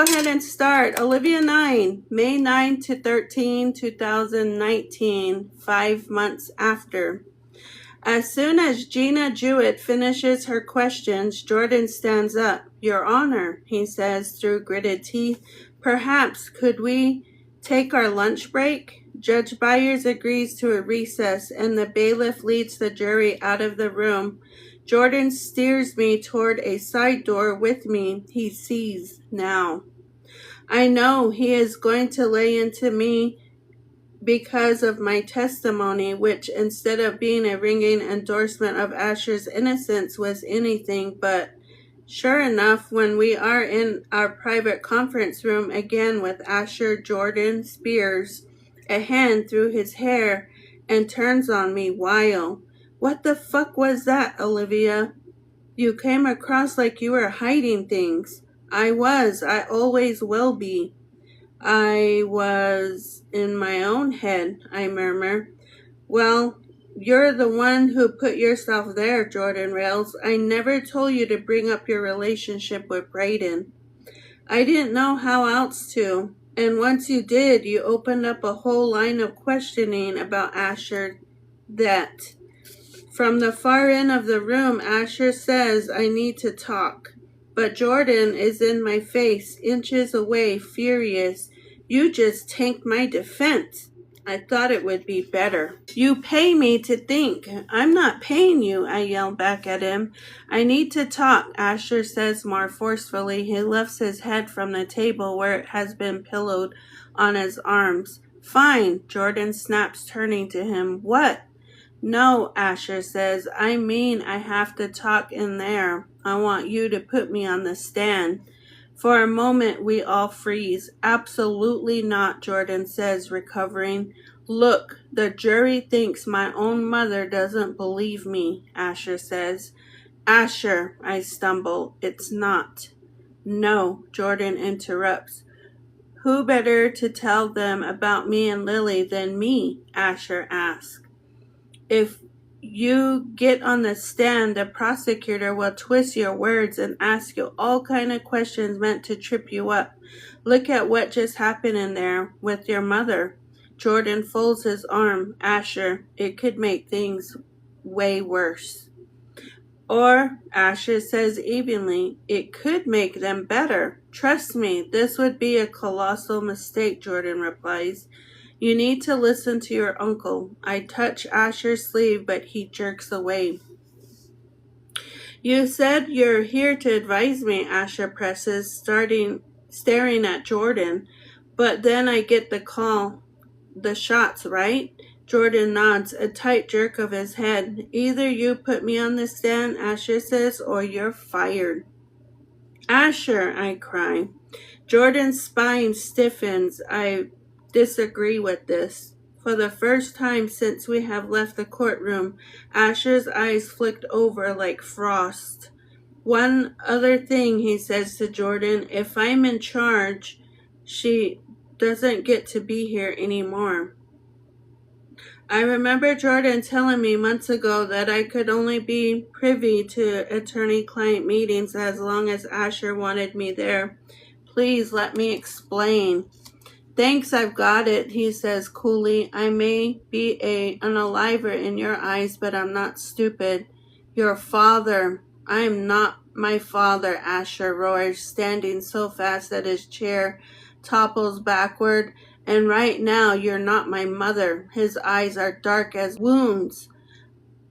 go ahead and start. Olivia 9, May 9 to 13, 2019, 5 months after. As soon as Gina Jewett finishes her questions, Jordan stands up. Your Honor, he says through gritted teeth, perhaps could we take our lunch break? Judge Byers agrees to a recess, and the bailiff leads the jury out of the room. Jordan steers me toward a side door with me. He sees now. I know he is going to lay into me because of my testimony, which instead of being a ringing endorsement of Asher's innocence was anything but. Sure enough, when we are in our private conference room again with Asher Jordan Spears, a hand through his hair and turns on me wild. What the fuck was that, Olivia? You came across like you were hiding things. I always will be. I was in my own head, I murmur. Well, you're the one who put yourself there, Jordan rails. I never told you to bring up your relationship with Braden. I didn't know how else to. And once you did, you opened up a whole line of questioning about Asher that... From the far end of the room, Asher says I need to talk. But Jordan is in my face, inches away, furious. You just tanked my defense. I thought it would be better. You pay me to think. I'm not paying you, I yell back at him. I need to talk, Asher says more forcefully. He lifts his head from the table where it has been pillowed on his arms. Fine, Jordan snaps, turning to him. What? No, Asher says, I mean I have to talk in there. I want you to put me on the stand. For a moment, we all freeze. Absolutely not, Jordan says, recovering. Look, the jury thinks my own mother doesn't believe me, Asher says. Asher, I stumble. It's not. No, Jordan interrupts. Who better to tell them about me and Lily than me? Asher asks. If you get on the stand, the prosecutor will twist your words and ask you all kind of questions meant to trip you up. Look at what just happened in there with your mother. Jordan folds his arm. Asher, it could make things way worse. Or, Asher says evenly, it could make them better. Trust me, this would be a colossal mistake, Jordan replies. You need to listen to your uncle. I touch Asher's sleeve, but he jerks away. You said you're here to advise me, Asher presses, staring at Jordan. But then I get the call. The shots, right? Jordan nods, a tight jerk of his head. Either you put me on the stand, Asher says, or you're fired. Asher, I cry. Jordan's spine stiffens. I disagree with this. For the first time since we have left the courtroom, Asher's eyes flicked over like frost. One other thing, he says to Jordan, if I'm in charge, she doesn't get to be here anymore. I remember Jordan telling me months ago that I could only be privy to attorney-client meetings as long as Asher wanted me there. Please let me explain. Thanks, I've got it, he says coolly. I may be an unaliver in your eyes, but I'm not stupid. Your father. I'm not my father, Asher roars, standing so fast that his chair topples backward. And right now, you're not my mother. His eyes are dark as wounds.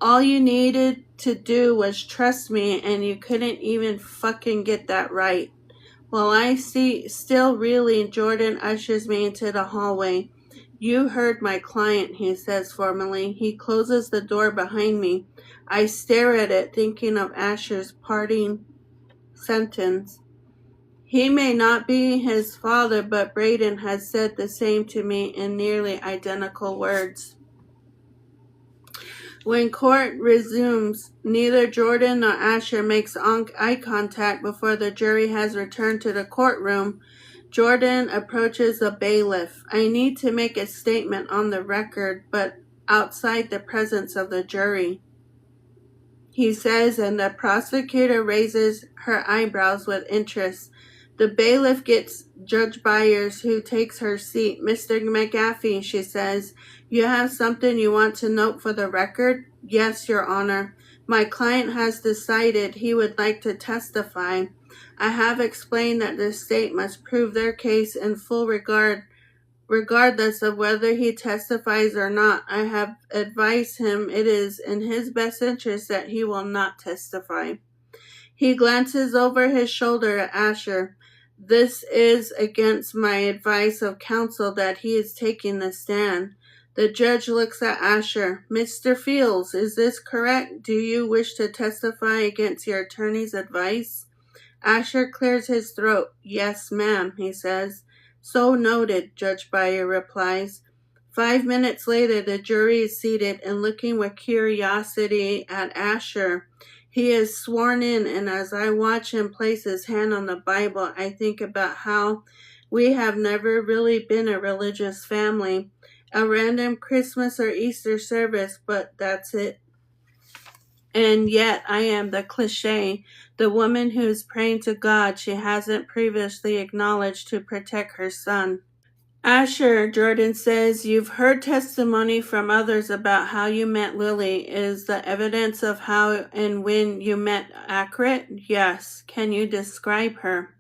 All you needed to do was trust me, and you couldn't even fucking get that right. While I still reeling, Jordan ushers me into the hallway. You heard my client, he says formally. He closes the door behind me. I stare at it, thinking of Asher's parting sentence. He may not be his father, but Braden has said the same to me in nearly identical words. When court resumes, neither Jordan nor Asher makes eye contact before the jury has returned to the courtroom. Jordan approaches the bailiff. I need to make a statement on the record, but outside the presence of the jury, he says, and the prosecutor raises her eyebrows with interest. The bailiff gets Judge Byers, who takes her seat. Mr. McGaffey, she says, you have something you want to note for the record? Yes, Your Honor. My client has decided he would like to testify. I have explained that the state must prove their case in full regardless of whether he testifies or not. I have advised him it is in his best interest that he will not testify. He glances over his shoulder at Asher. This is against my advice of counsel that he is taking the stand. The judge looks at Asher. Mr. Fields, is this correct? Do you wish to testify against your attorney's advice? Asher clears his throat. Yes, ma'am, he says. So noted, Judge Byer replies. 5 minutes later, the jury is seated and looking with curiosity at Asher. He is sworn in, and as I watch him place his hand on the Bible, I think about how we have never really been a religious family. A random Christmas or Easter service, but that's it. And yet I am the cliche, the woman who is praying to God she hasn't previously acknowledged to protect her son. Asher, Jordan says, you've heard testimony from others about how you met Lily. Is the evidence of how and when you met accurate? Yes. Can you describe her?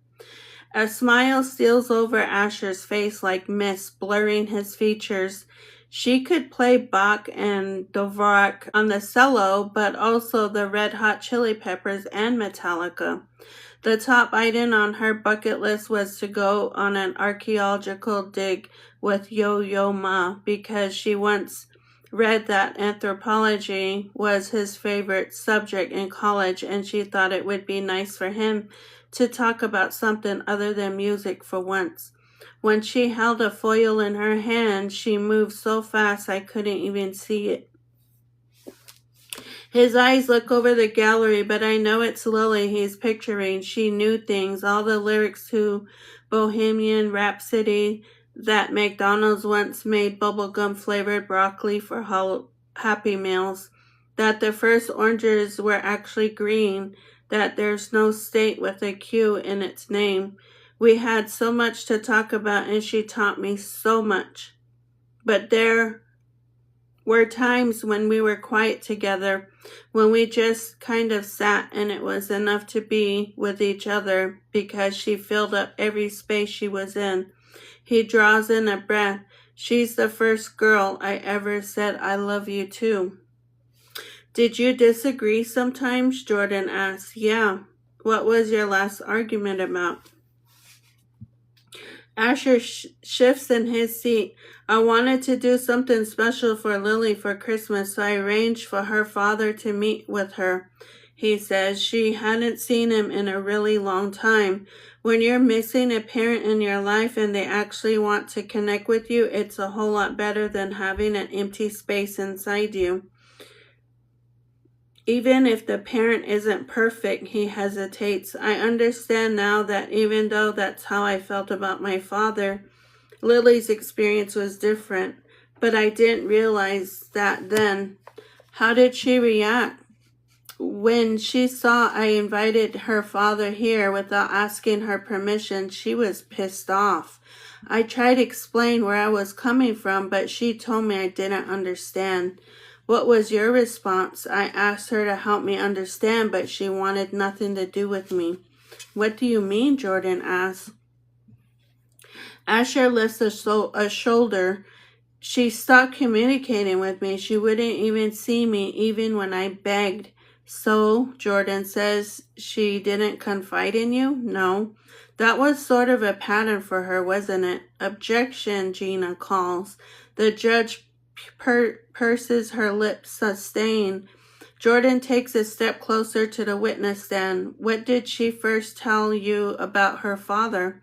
A smile steals over Asher's face like mist, blurring his features. She could play Bach and Dvorak on the cello, but also the Red Hot Chili Peppers and Metallica. The top item on her bucket list was to go on an archaeological dig with Yo-Yo Ma because she once read that anthropology was his favorite subject in college and she thought it would be nice for him to talk about something other than music for once. When she held a foil in her hand, she moved so fast I couldn't even see it. His eyes look over the gallery, but I know it's Lily he's picturing. She knew things, all the lyrics to Bohemian Rhapsody, that McDonald's once made bubblegum flavored broccoli for Happy Meals, that the first oranges were actually green, that there's no state with a Q in its name. We had so much to talk about and she taught me so much. But there were times when we were quiet together, when we just kind of sat and it was enough to be with each other because she filled up every space she was in. He draws in a breath. She's the first girl I ever said I love you to. Did you disagree sometimes? Jordan asked. Yeah. What was your last argument about? Asher shifts in his seat. I wanted to do something special for Lily for Christmas, so I arranged for her father to meet with her. He says she hadn't seen him in a really long time. When you're missing a parent in your life and they actually want to connect with you, it's a whole lot better than having an empty space inside you. Even if the parent isn't perfect, he hesitates. I understand now that even though that's how I felt about my father, Lily's experience was different, but I didn't realize that then. How did she react? When she saw I invited her father here without asking her permission, she was pissed off. I tried to explain where I was coming from, but she told me I didn't understand. What was your response? I asked her to help me understand, but she wanted nothing to do with me. What do you mean? Jordan asked. Asher lifts a shoulder. She stopped communicating with me. She wouldn't even see me, even when I begged. So, Jordan says, she didn't confide in you? No. That was sort of a pattern for her, wasn't it? Objection, Gina calls. The judge purses her lips, sustained. Jordan takes a step closer to the witness stand. What did she first tell you about her father?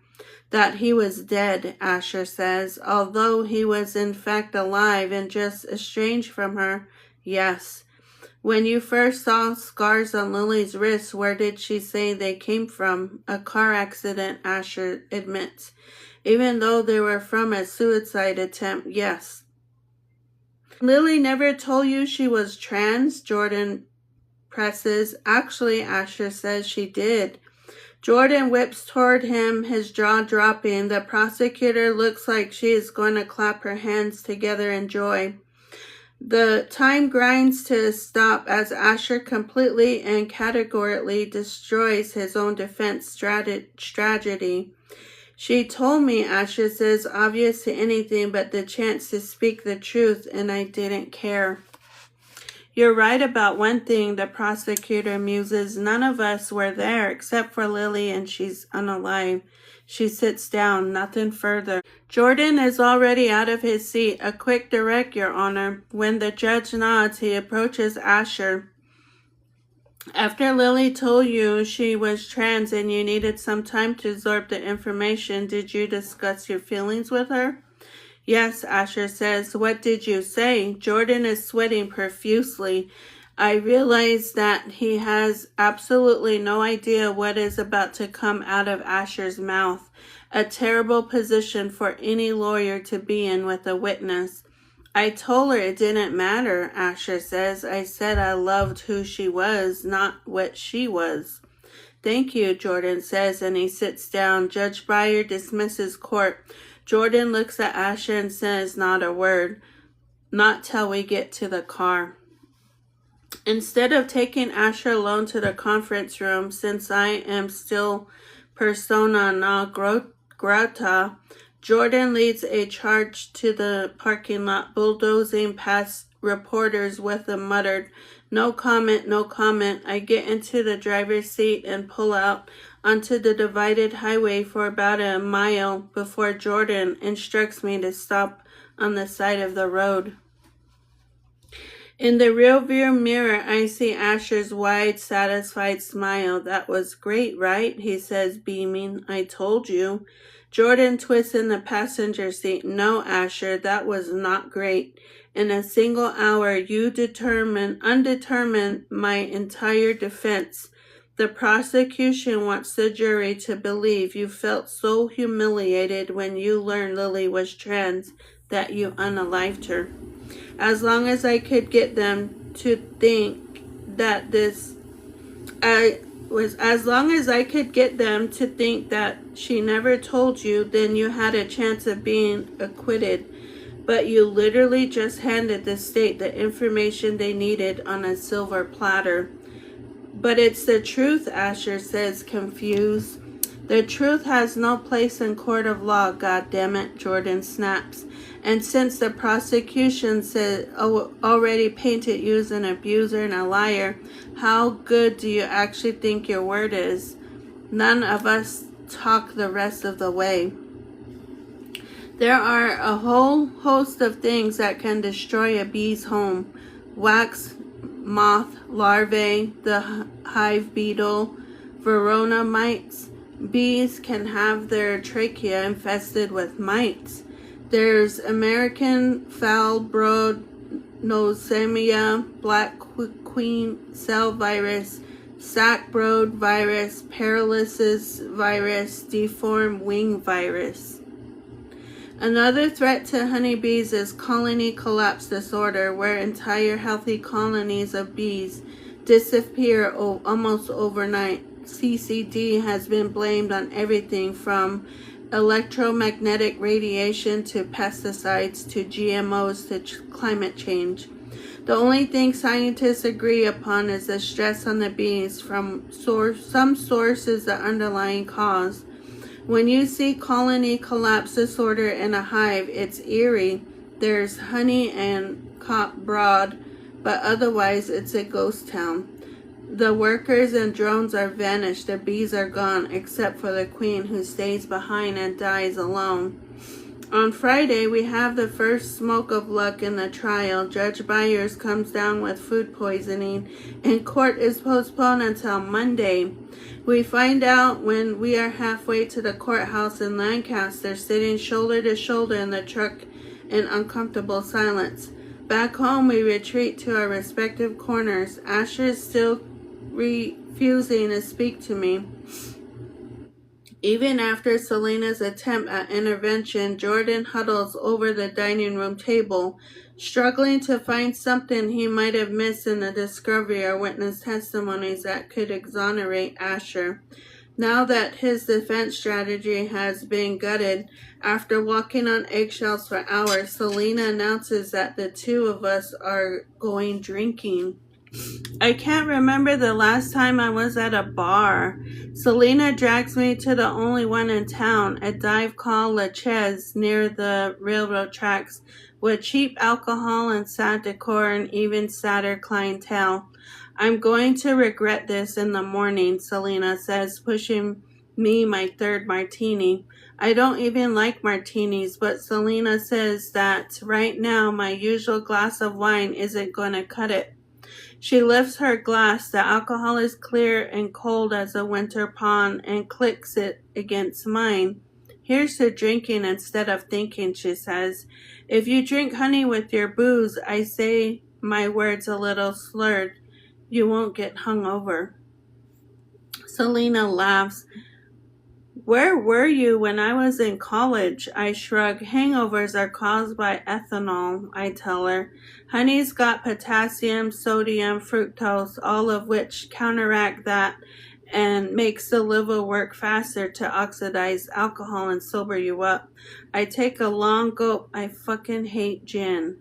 That he was dead, Asher says, although he was in fact alive and just estranged from her. Yes. When you first saw scars on Lily's wrist, where did she say they came from? A car accident, Asher admits. Even though they were from a suicide attempt, yes. Lily never told you she was trans? Jordan presses. Actually, Asher says she did. Jordan whips toward him, his jaw dropping. The prosecutor looks like she is going to clap her hands together in joy. The time grinds to a stop as Asher completely and categorically destroys his own defense strategy. She told me, Asher says, obvious to anything but the chance to speak the truth, and I didn't care. You're right about one thing, the prosecutor muses. None of us were there except for Lily, and she's unalive. She sits down, nothing further. Jordan is already out of his seat. A quick direct, Your Honor. When the judge nods, he approaches Asher. After Lily told you she was trans and you needed some time to absorb the information, did you discuss your feelings with her? Yes, Asher says. What did you say? Jordan is sweating profusely. I realize that he has absolutely no idea what is about to come out of Asher's mouth. A terrible position for any lawyer to be in with a witness. I told her it didn't matter, Asher says. I said I loved who she was, not what she was. Thank you, Jordan says, and he sits down. Judge Breyer dismisses court. Jordan looks at Asher and says not a word. Not till we get to the car. Instead of taking Asher alone to the conference room, since I am still persona non grata, Jordan leads a charge to the parking lot, bulldozing past reporters with a muttered, no comment, no comment. I get into the driver's seat and pull out onto the divided highway for about a mile before Jordan instructs me to stop on the side of the road. In the rearview mirror, I see Asher's wide, satisfied smile. That was great, right? He says, beaming. I told you. Jordan twists in the passenger seat. No, Asher, that was not great. In a single hour, you undetermined my entire defense. The prosecution wants the jury to believe you felt so humiliated when you learned Lily was trans that you unalived her. As long as I could get them to think that she never told you, then you had a chance of being acquitted. But you literally just handed the state the information they needed on a silver platter. But it's the truth, Asher says, confused. The truth has no place in court of law, goddammit, Jordan snaps. And since the prosecution said already painted you as an abuser and a liar, how good do you actually think your word is? None of us talk the rest of the way. There are a whole host of things that can destroy a bee's home. Wax, moth, larvae, the hive beetle, Verona mites. Bees can have their trachea infested with mites. There's American foul brood nosemia, black queen cell virus, sac brood virus, paralysis virus, deformed wing virus. Another threat to honeybees is colony collapse disorder, where entire healthy colonies of bees disappear almost overnight. CCD has been blamed on everything from electromagnetic radiation to pesticides to GMOs to climate change. The only thing scientists agree upon is the stress on the bees from some sources the underlying cause. When you see colony collapse disorder in a hive, it's eerie. There's honey and cop broad, but otherwise it's a ghost town. The workers and drones are vanished. The bees are gone, except for the queen, who stays behind and dies alone. On Friday, we have the first smoke of luck in the trial. Judge Byers comes down with food poisoning, and court is postponed until Monday. We find out when we are halfway to the courthouse in Lancaster, sitting shoulder to shoulder in the truck in uncomfortable silence. Back home, we retreat to our respective corners. Asher is still refusing to speak to me. Even after Selena's attempt at intervention, Jordan huddles over the dining room table, struggling to find something he might have missed in the discovery or witness testimonies that could exonerate Asher. Now that his defense strategy has been gutted, after walking on eggshells for hours, Selena announces that the two of us are going drinking. I can't remember the last time I was at a bar. Selena drags me to the only one in town, a dive called La Ches near the railroad tracks, with cheap alcohol and sad decor and even sadder clientele. I'm going to regret this in the morning, Selena says, pushing me my third martini. I don't even like martinis, but Selena says that right now my usual glass of wine isn't going to cut it. She lifts her glass, the alcohol is clear and cold as a winter pond, and clicks it against mine. Here's to drinking instead of thinking, she says. If you drink honey with your booze, I say my words a little slurred, you won't get hungover. Selena laughs. Where were you when I was in college? I shrug. Hangovers are caused by ethanol, I tell her. Honey's got potassium, sodium, fructose, all of which counteract that and makes the liver work faster to oxidize alcohol and sober you up. I take a long gulp. I fucking hate gin.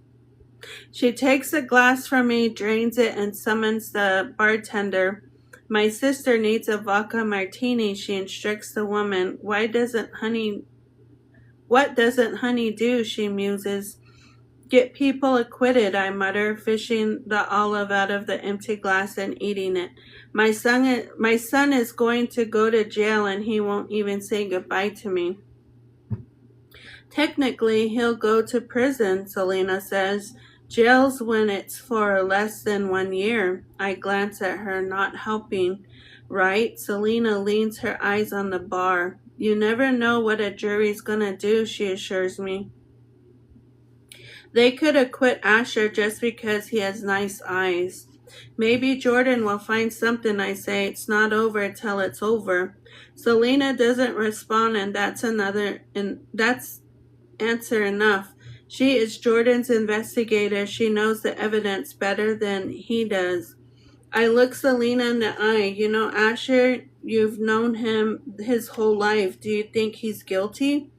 She takes a glass from me, drains it, and summons the bartender. My sister needs a vodka martini, she instructs the woman. What doesn't honey do, she muses. Get people acquitted, I mutter, fishing the olive out of the empty glass and eating it. My son is going to go to jail and he won't even say goodbye to me. Technically, he'll go to prison, Selena says. Jail's when it's for less than 1 year. I glance at her, not helping. Right? Selena leans her eyes on the bar. You never know what a jury's gonna do, she assures me. They could acquit Asher just because he has nice eyes. Maybe Jordan will find something, I say. It's not over till it's over. Selena doesn't respond, and that's answer enough. She is Jordan's investigator. She knows the evidence better than he does. I look Selena in the eye. You know, Asher, you've known him his whole life. Do you think he's guilty?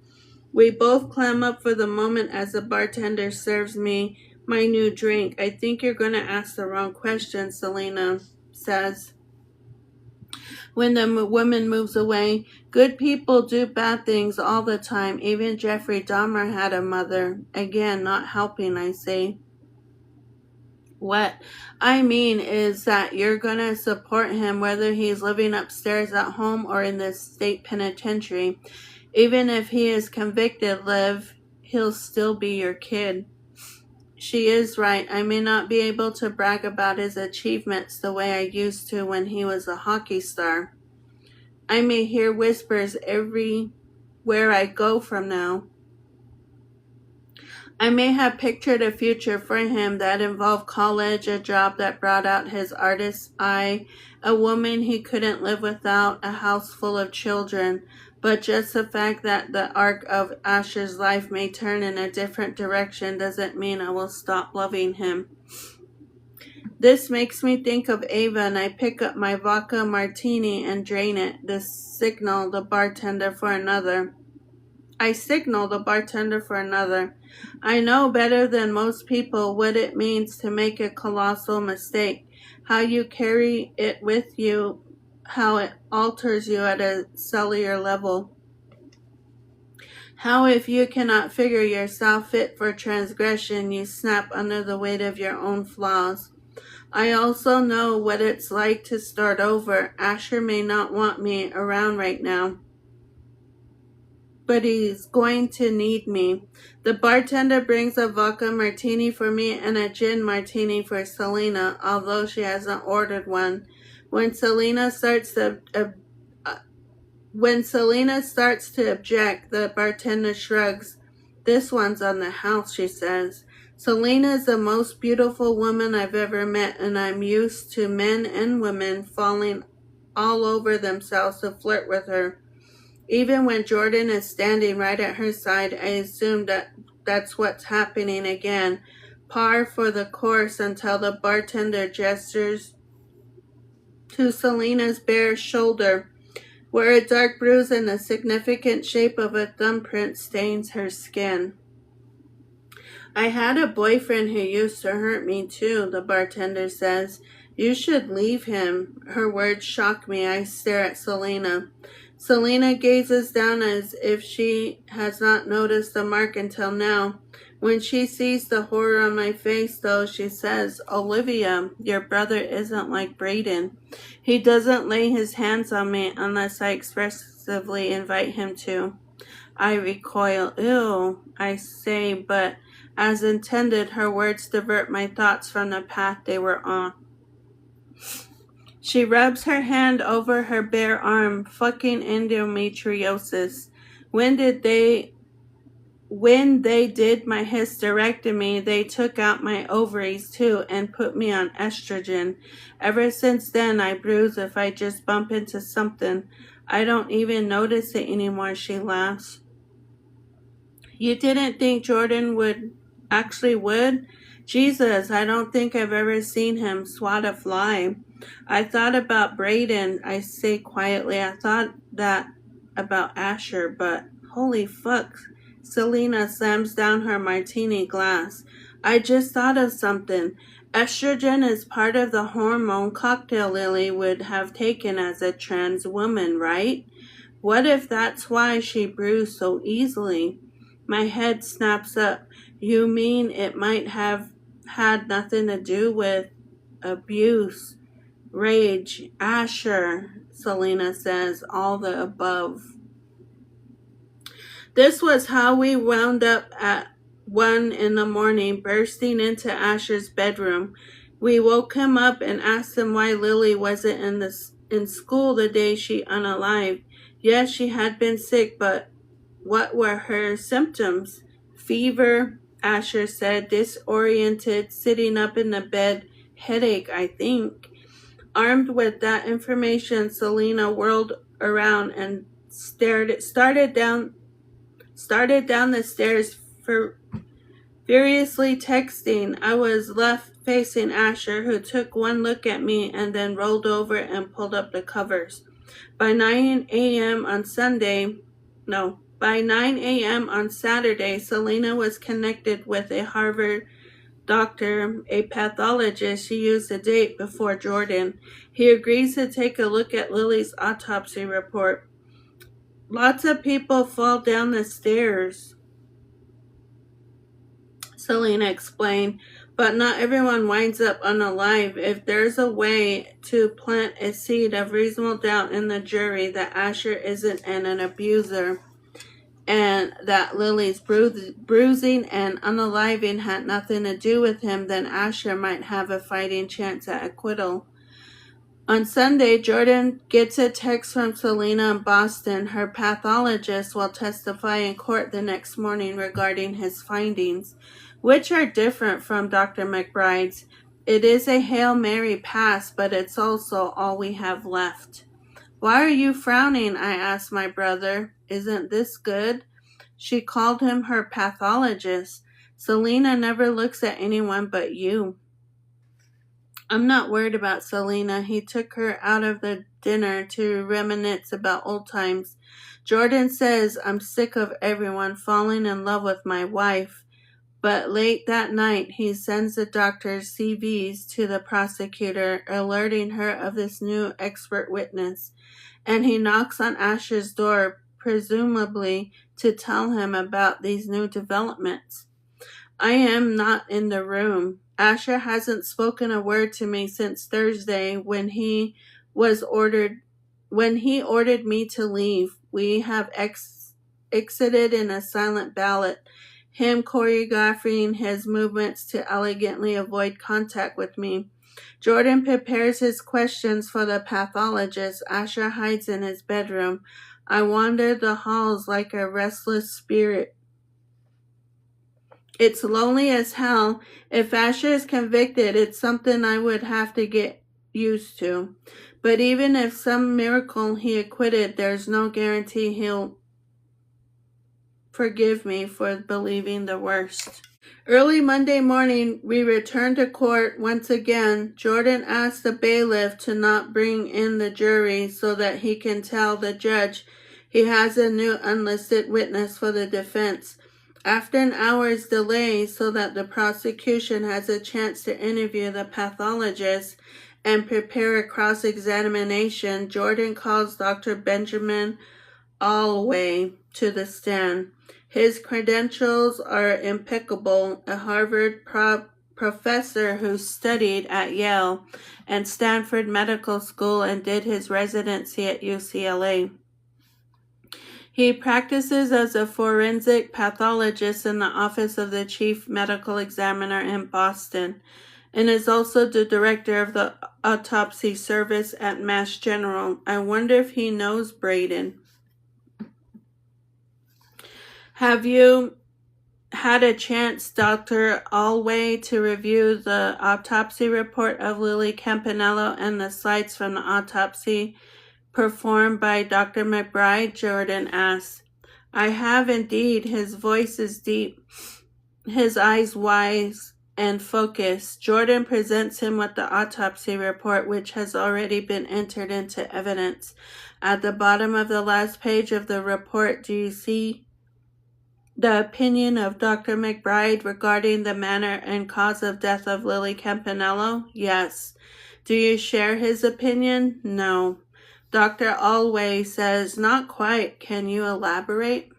We both clam up for the moment as the bartender serves me my new drink. I think you're going to ask the wrong question, Selena says. When the woman moves away, good people do bad things all the time. Even Jeffrey Dahmer had a mother. Again, not helping, I say. What I mean is that you're going to support him whether he's living upstairs at home or in the state penitentiary. Even if he is convicted, Liv, he'll still be your kid. She is right. I may not be able to brag about his achievements the way I used to when he was a hockey star. I may hear whispers everywhere I go from now. I may have pictured a future for him that involved college, a job that brought out his artist's eye, a woman he couldn't live without, a house full of children. But just the fact that the arc of Asher's life may turn in a different direction doesn't mean I will stop loving him. This makes me think of Ava, and I pick up my vodka martini and drain it. I signal the bartender for another. I know better than most people what it means to make a colossal mistake, how you carry it with you, how it alters you at a cellular level. How if you cannot figure yourself fit for transgression, you snap under the weight of your own flaws. I also know what it's like to start over. Asher may not want me around right now, but he's going to need me. The bartender brings a vodka martini for me and a gin martini for Selena, although she hasn't ordered one. When Selena starts to object, the bartender shrugs. This one's on the house, she says. Selena is the most beautiful woman I've ever met, and I'm used to men and women falling all over themselves to flirt with her. Even when Jordan is standing right at her side, I assume that that's what's happening again. Par for the course until the bartender gestures to Selena's bare shoulder. where a dark bruise in the significant shape of a thumbprint stains her skin. I had a boyfriend who used to hurt me too, the bartender says. You should leave him. Her words shock me. I stare at Selena. Selena gazes down as if she has not noticed the mark until now. When she sees the horror on my face, though, she says, Olivia, your brother isn't like Brayden. He doesn't lay his hands on me unless I expressively invite him to. I recoil. Ew, I say, but as intended, her words divert my thoughts from the path they were on. She rubs her hand over her bare arm. Fucking endometriosis. When they did my hysterectomy, they took out my ovaries too and put me on estrogen. Ever since then, I bruise if I just bump into something. I don't even notice it anymore, she laughs. You didn't think Jordan would? Jesus, I don't think I've ever seen him swat a fly. I thought about Brayden, I say quietly. I thought that about Asher, but holy fuck. Selena slams down her martini glass. I just thought of something. Estrogen is part of the hormone cocktail Lily would have taken as a trans woman, right? What if that's why she bruised so easily? My head snaps up. You mean it might have had nothing to do with abuse, rage, Asher, Selena says, all the above. This was how we wound up at 1 in the morning, bursting into Asher's bedroom. We woke him up and asked him why Lily wasn't in school the day she unalived. Yes, she had been sick, but what were her symptoms? Fever, Asher said, disoriented, sitting up in the bed, headache, I think. Armed with that information, Selena whirled around and started down the stairs, furiously texting. I was left facing Asher, who took one look at me and then rolled over and pulled up the covers. By 9 a.m. on Saturday, Selena was connected with a Harvard doctor, a pathologist she used a date before Jordan. He agrees to take a look at Lily's autopsy report. Lots of people fall down the stairs, Selena explained, but not everyone winds up unalive. If there's a way to plant a seed of reasonable doubt in the jury that Asher isn't an abuser, and that Lily's bruising and unaliving had nothing to do with him, then Asher might have a fighting chance at acquittal. On Sunday, Jordan gets a text from Selena in Boston. Her pathologist will testify in court the next morning regarding his findings, which are different from Dr. McBride's. It is a Hail Mary pass, but it's also all we have left. Why are you frowning? I asked my brother. Isn't this good? She called him her pathologist. Selena never looks at anyone but you. I'm not worried about Selena. He took her out of the dinner to reminisce about old times. Jordan says I'm sick of everyone falling in love with my wife. But late that night, he sends the doctor's CVs to the prosecutor, alerting her of this new expert witness. And he knocks on Asher's door, presumably to tell him about these new developments. I am not in the room. Asher hasn't spoken a word to me since Thursday when he ordered me to leave. We have exited in a silent ballot, him choreographing his movements to elegantly avoid contact with me. Jordan prepares his questions for the pathologist. Asher hides in his bedroom. I wander the halls like a restless spirit. It's lonely as hell. If Asher is convicted, it's something I would have to get used to. But even if some miracle he acquitted, there's no guarantee he'll forgive me for believing the worst. Early Monday morning, we returned to court once again. Jordan asked the bailiff to not bring in the jury so that he can tell the judge he has a new unlisted witness for the defense. After an hour's delay so that the prosecution has a chance to interview the pathologist and prepare a cross-examination, Jordan calls Dr. Benjamin Allway to the stand. His credentials are impeccable, a Harvard professor who studied at Yale and Stanford Medical School and did his residency at UCLA. He practices as a forensic pathologist in the Office of the Chief Medical Examiner in Boston and is also the director of the autopsy service at Mass General. I wonder if he knows Braden. Have you had a chance, Dr. Allway, to review the autopsy report of Lily Campanello and the slides from the autopsy performed by Dr. McBride? Jordan asked. I have indeed. His voice is deep, his eyes wise and focused. Jordan presents him with the autopsy report, which has already been entered into evidence. At the bottom of the last page of the report, do you see the opinion of Dr. McBride regarding the manner and cause of death of Lily Campanello? Yes. Do you share his opinion? No. Dr. Allway says, not quite. Can you elaborate?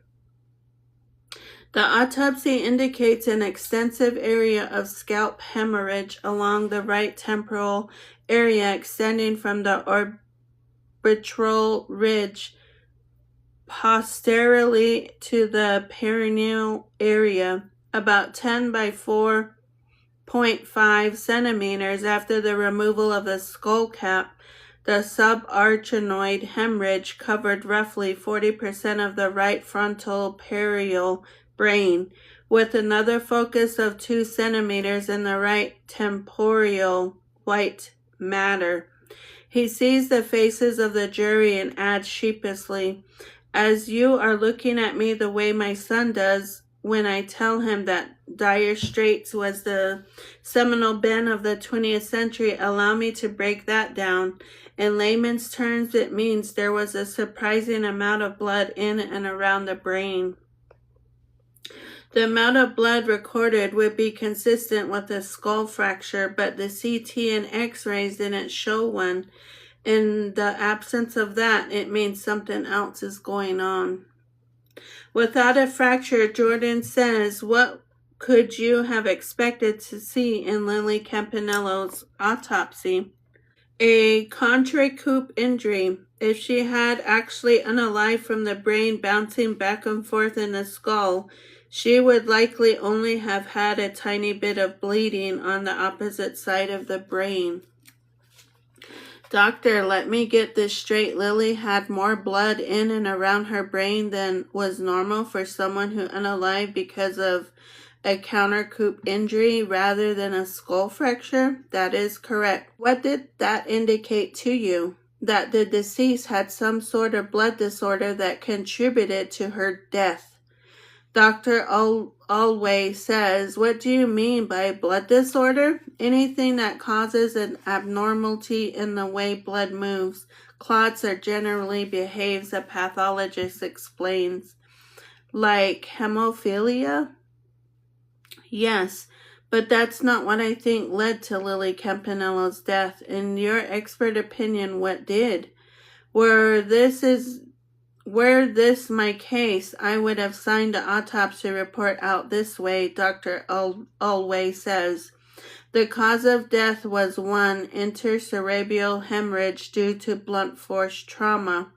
The autopsy indicates an extensive area of scalp hemorrhage along the right temporal area extending from the orbital ridge posteriorly to the perineal area, about 10 by 4.5 centimeters after the removal of the skull cap. The subarachnoid hemorrhage covered roughly 40% of the right frontal parietal brain, with another focus of 2 centimeters in the right temporal white matter. He sees the faces of the jury and adds sheepishly, as you are looking at me the way my son does when I tell him that Dire Straits was the seminal band of the 20th century, allow me to break that down. In layman's terms, it means there was a surprising amount of blood in and around the brain. The amount of blood recorded would be consistent with a skull fracture, but the CT and X-rays didn't show one. In the absence of that, it means something else is going on. Without a fracture, Jordan says, what could you have expected to see in Lily Campanello's autopsy? A contracoup injury. If she had actually unalived from the brain bouncing back and forth in the skull, she would likely only have had a tiny bit of bleeding on the opposite side of the brain. Doctor, let me get this straight. Lily had more blood in and around her brain than was normal for someone who unalived because of a contracoup injury rather than a skull fracture? That is correct. What did that indicate to you? That the deceased had some sort of blood disorder that contributed to her death. Dr. Allway says, what do you mean by blood disorder? Anything that causes an abnormality in the way blood moves, clots, or generally behaves, a pathologist explains. Like hemophilia? Yes, but that's not what I think led to Lily Campanello's death. In your expert opinion, what did? Were this my case, I would have signed the autopsy report out this way, Dr. Allway says. The cause of death was 1. Intracerebral hemorrhage due to blunt force trauma.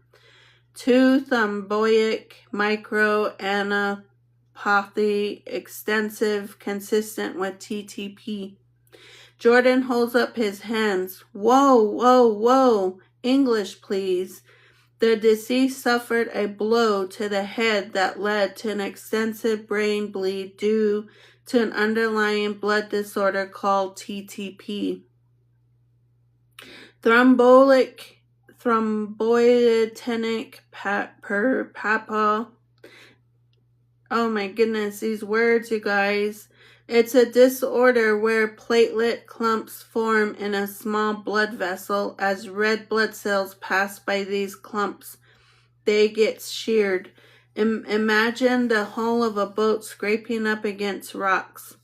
2. Thrombotic microangiopathy, extensive, consistent with TTP. Jordan holds up his hands. Whoa, whoa, whoa. English, please. The deceased suffered a blow to the head that led to an extensive brain bleed due to an underlying blood disorder called TTP. Thrombolytinic papa. Oh my goodness, these words, you guys. It's a disorder where platelet clumps form in a small blood vessel. As red blood cells pass by these clumps, they get sheared. Imagine the hull of a boat scraping up against rocks.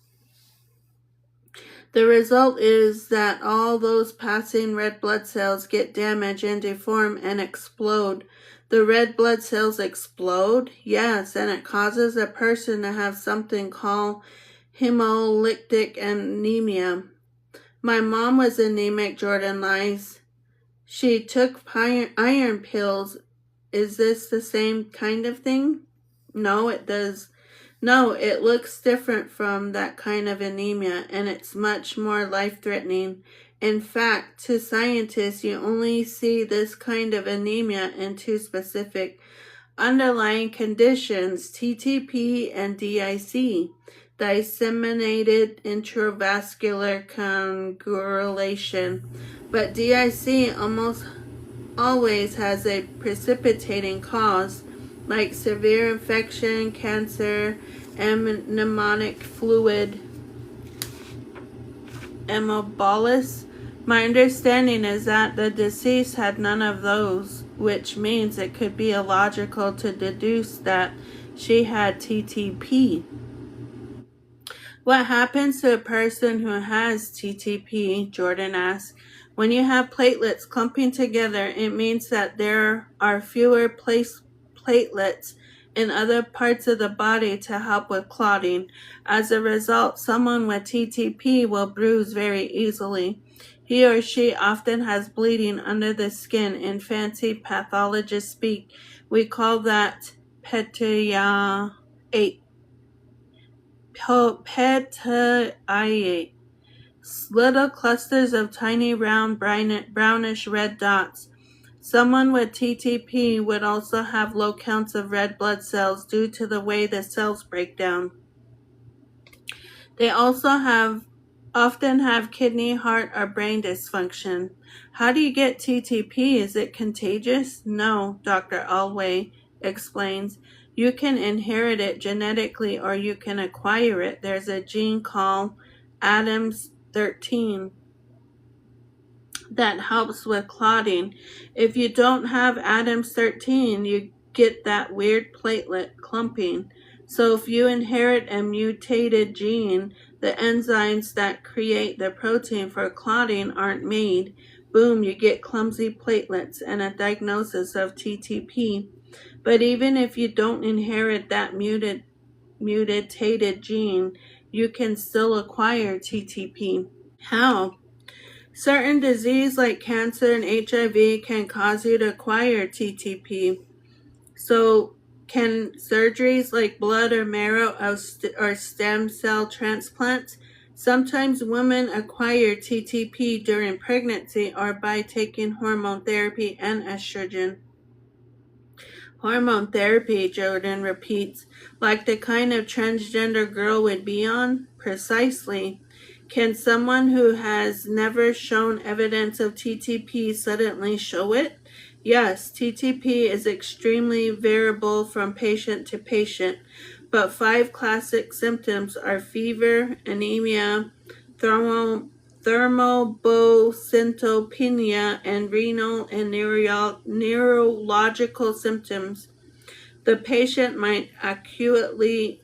The result is that all those passing red blood cells get damaged and deform and explode. The red blood cells explode? Yes, and it causes a person to have something called hemolytic anemia. My mom was anemic, Jordan lies. She took iron pills. Is this the same kind of thing? No, it does. No, it looks different from that kind of anemia, and it's much more life-threatening. In fact, to scientists, you only see this kind of anemia in two specific underlying conditions, TTP and DIC, disseminated intravascular coagulation. But DIC almost always has a precipitating cause, like severe infection, cancer, and pneumonic fluid embolism. My understanding is that the deceased had none of those, which means it could be illogical to deduce that she had TTP. What happens to a person who has TTP? Jordan asked. When you have platelets clumping together, it means that there are fewer platelets in other parts of the body to help with clotting. As a result, someone with TTP will bruise very easily. He or she often has bleeding under the skin. In fancy pathologist speak, we call that petiae. Petiae. Little clusters of tiny round brownish red dots. Someone with TTP would also have low counts of red blood cells due to the way the cells break down. They also often have kidney, heart, or brain dysfunction. How do you get TTP? Is it contagious? No, Dr. Alway explains. You can inherit it genetically or you can acquire it. There's a gene called ADAMS13 that helps with clotting. If you don't have ADAMS13, you get that weird platelet clumping. So if you inherit a mutated gene, the enzymes that create the protein for clotting aren't made. Boom, you get clumsy platelets and a diagnosis of TTP. But even if you don't inherit that mutated gene, you can still acquire TTP. How? Certain disease like cancer and HIV can cause you to acquire TTP. So can surgeries like blood or marrow or stem cell transplants? Sometimes women acquire TTP during pregnancy or by taking hormone therapy and estrogen. Hormone therapy, Jordan repeats, like the kind of transgender girl would be on? Precisely. Can someone who has never shown evidence of TTP suddenly show it? Yes, TTP is extremely variable from patient to patient, but 5 classic symptoms are fever, anemia, thrombocytopenia, and renal and neurological symptoms. The patient might acutely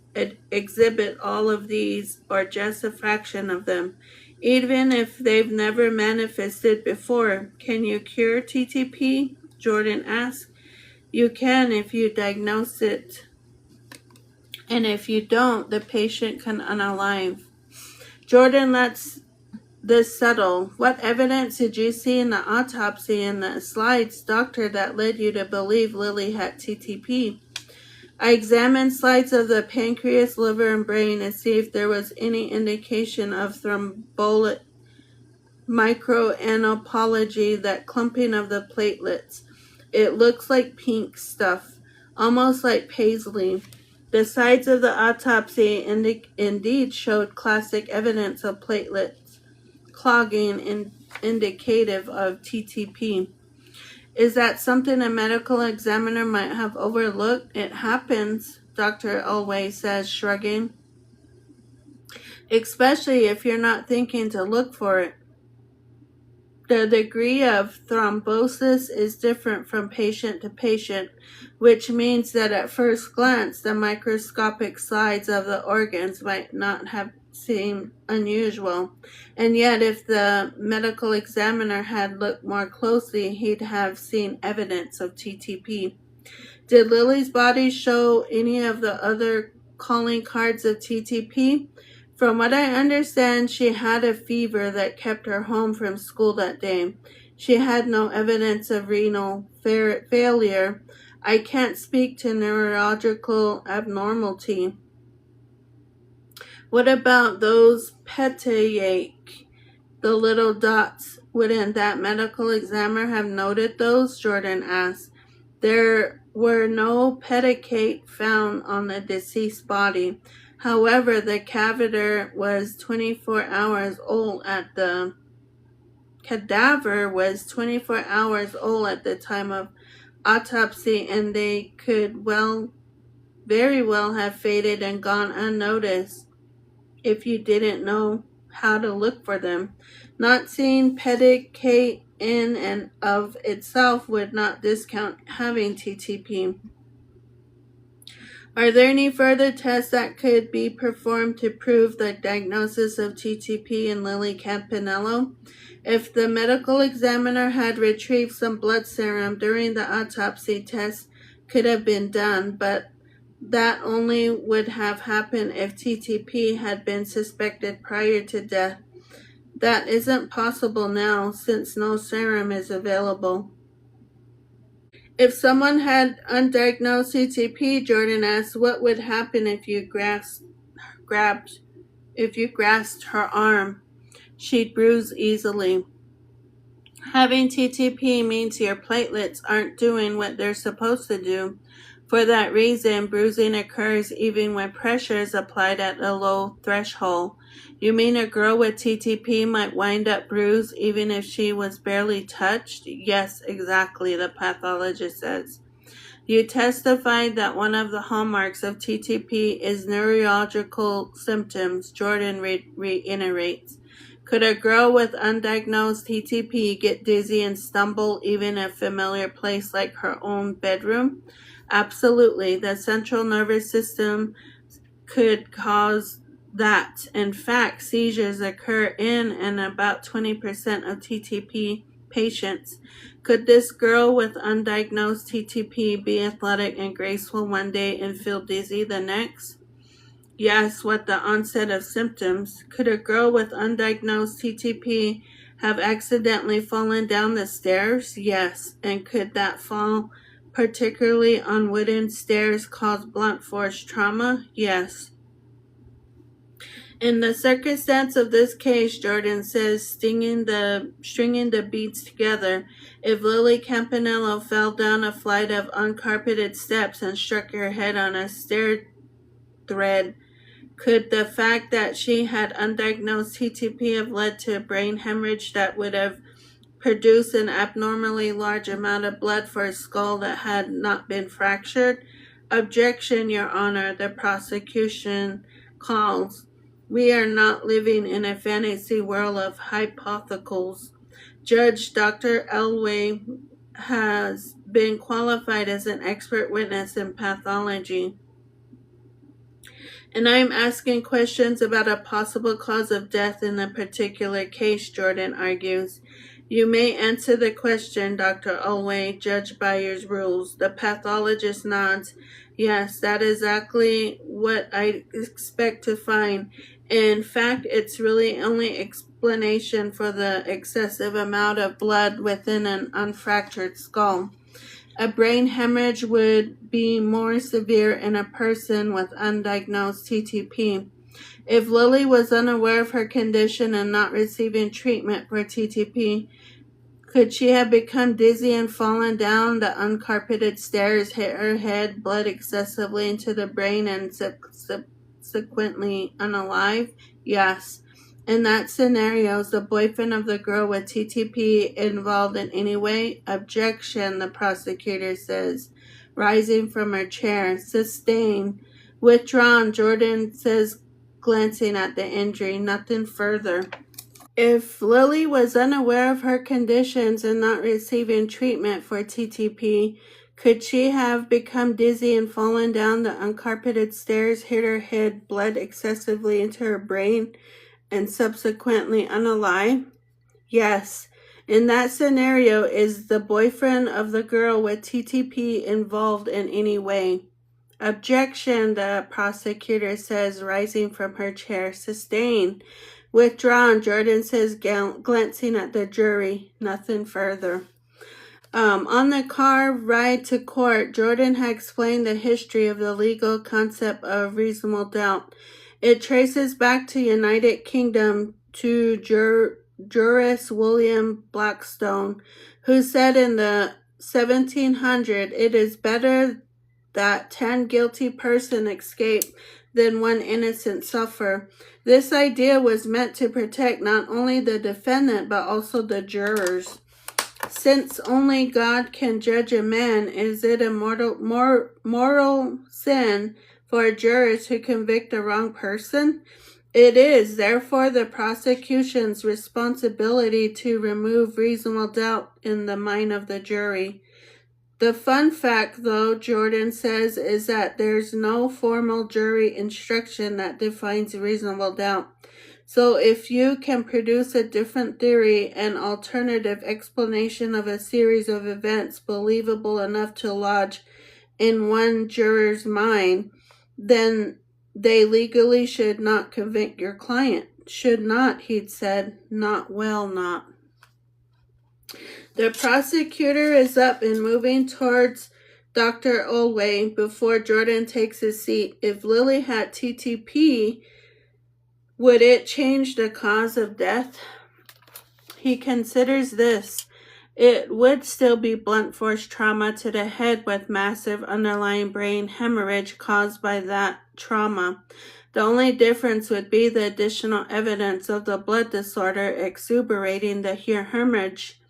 exhibit all of these or just a fraction of them, even if they've never manifested before. Can you cure TTP? Jordan asked. You can if you diagnose it, and if you don't, the patient can unalive. Jordan lets this settle. What evidence did you see in the autopsy and the slides, doctor, that led you to believe Lily had TTP? I examined slides of the pancreas, liver, and brain to see if there was any indication of thrombolytic microanthropology, that clumping of the platelets. It looks like pink stuff, almost like paisley. The sides of the autopsy indeed showed classic evidence of platelets clogging, indicative of TTP. Is that something a medical examiner might have overlooked? It happens, Dr. Alway says, shrugging. especially if you're not thinking to look for it. The degree of thrombosis is different from patient to patient, which means that at first glance, the microscopic size of the organs might not have seemed unusual. And yet, if the medical examiner had looked more closely, he'd have seen evidence of TTP. Did Lily's body show any of the other calling cards of TTP? From what I understand, she had a fever that kept her home from school that day. She had no evidence of renal failure. I can't speak to neurological abnormality. What about those petaic, the little dots? Wouldn't that medical examiner have noted those? Jordan asked. There were no pedicate found on the deceased body. However, the cadaver was 24 hours old at the time of autopsy, and they could very well have faded and gone unnoticed if you didn't know how to look for them. Not seeing pedicate in and of itself would not discount having TTP. Are there any further tests that could be performed to prove the diagnosis of TTP in Lily Campanello? If the medical examiner had retrieved some blood serum during the autopsy, tests could have been done, but that only would have happened if TTP had been suspected prior to death. That isn't possible now, since no serum is available. If someone had undiagnosed TTP, Jordan asked, what would happen if you grasped her arm? She'd bruise easily. Having TTP means your platelets aren't doing what they're supposed to do. For that reason, bruising occurs even when pressure is applied at a low threshold. You mean a girl with TTP might wind up bruised even if she was barely touched? Yes, exactly, the pathologist says. You testified that one of the hallmarks of TTP is neurological symptoms, Jordan reiterates. Could a girl with undiagnosed TTP get dizzy and stumble even in a familiar place like her own bedroom? Absolutely. The central nervous system could cause that. In fact, seizures occur in and about 20% of TTP patients. Could this girl with undiagnosed TTP be athletic and graceful one day and feel dizzy the next? Yes, with the onset of symptoms. Could a girl with undiagnosed TTP have accidentally fallen down the stairs? Yes. And could that fall, particularly on wooden stairs, cause blunt force trauma? Yes. In the circumstance of this case, Jordan says, stringing the beads together, if Lily Campanello fell down a flight of uncarpeted steps and struck her head on a stair thread, could the fact that she had undiagnosed TTP have led to a brain hemorrhage that would have produced an abnormally large amount of blood for a skull that had not been fractured? Objection, Your Honor, the prosecution calls. We are not living in a fantasy world of hypotheticals. Judge Dr. Elway has been qualified as an expert witness in pathology, and I am asking questions about a possible cause of death in a particular case, Jordan argues. You may answer the question, Dr. Elway, judged by your rules. The pathologist nods. Yes, that is exactly what I expect to find. In fact, it's really only explanation for the excessive amount of blood within an unfractured skull. A brain hemorrhage would be more severe in a person with undiagnosed TTP. If Lily was unaware of her condition and not receiving treatment for TTP, could she have become dizzy and fallen down the uncarpeted stairs, hit her head, bled excessively into the brain, and subsequently unalive? Yes. In that scenario, is the boyfriend of the girl with TTP involved in any way? Objection, the prosecutor says, rising from her chair. Sustained. Withdrawn, Jordan says glancing at the injury, nothing further. If Lily was unaware of her conditions and not receiving treatment for TTP, could she have become dizzy and fallen down the uncarpeted stairs, hit her head, bled excessively into her brain, and subsequently unalive? Yes. In that scenario, is the boyfriend of the girl with TTP involved in any way? Objection, the prosecutor says, rising from her chair. Sustained. Withdrawn, Jordan says, glancing at the jury. Nothing further. On the car ride to court, Jordan had explained the history of the legal concept of reasonable doubt. It traces back to United Kingdom to jurist William Blackstone, who said in the 1700s, it is better that 10 guilty persons escape than one innocent suffer. This idea was meant to protect not only the defendant but also the jurors. Since only God can judge a man, is it a moral sin for jurors to convict the wrong person? It is, therefore, the prosecution's responsibility to remove reasonable doubt in the mind of the jury. The fun fact, though, Jordan says, is that there's no formal jury instruction that defines reasonable doubt. So if you can produce a different theory and alternative explanation of a series of events believable enough to lodge in one juror's mind, then they legally should not convict your client. Should not, he'd said. Not well, not. The prosecutor is up and moving towards Dr. Olway before Jordan takes his seat. If Lily had TTP, would it change the cause of death? He considers this. It would still be blunt force trauma to the head with massive underlying brain hemorrhage caused by that trauma. The only difference would be the additional evidence of the blood disorder exuberating the hemorrhage.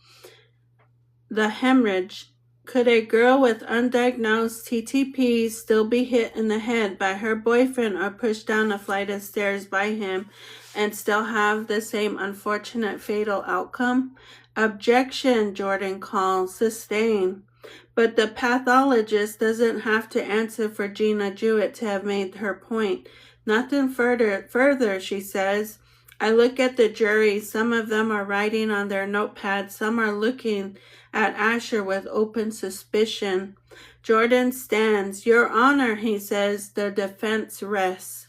Could a girl with undiagnosed TTP still be hit in the head by her boyfriend or pushed down a flight of stairs by him and still have the same unfortunate fatal outcome? Objection, Jordan calls. Sustained. But the pathologist doesn't have to answer for Gina Jewett to have made her point. Nothing further, she says. I look at the jury. Some of them are writing on their notepads. Some are looking at Asher with open suspicion. Jordan stands. Your Honor, he says, the defense rests.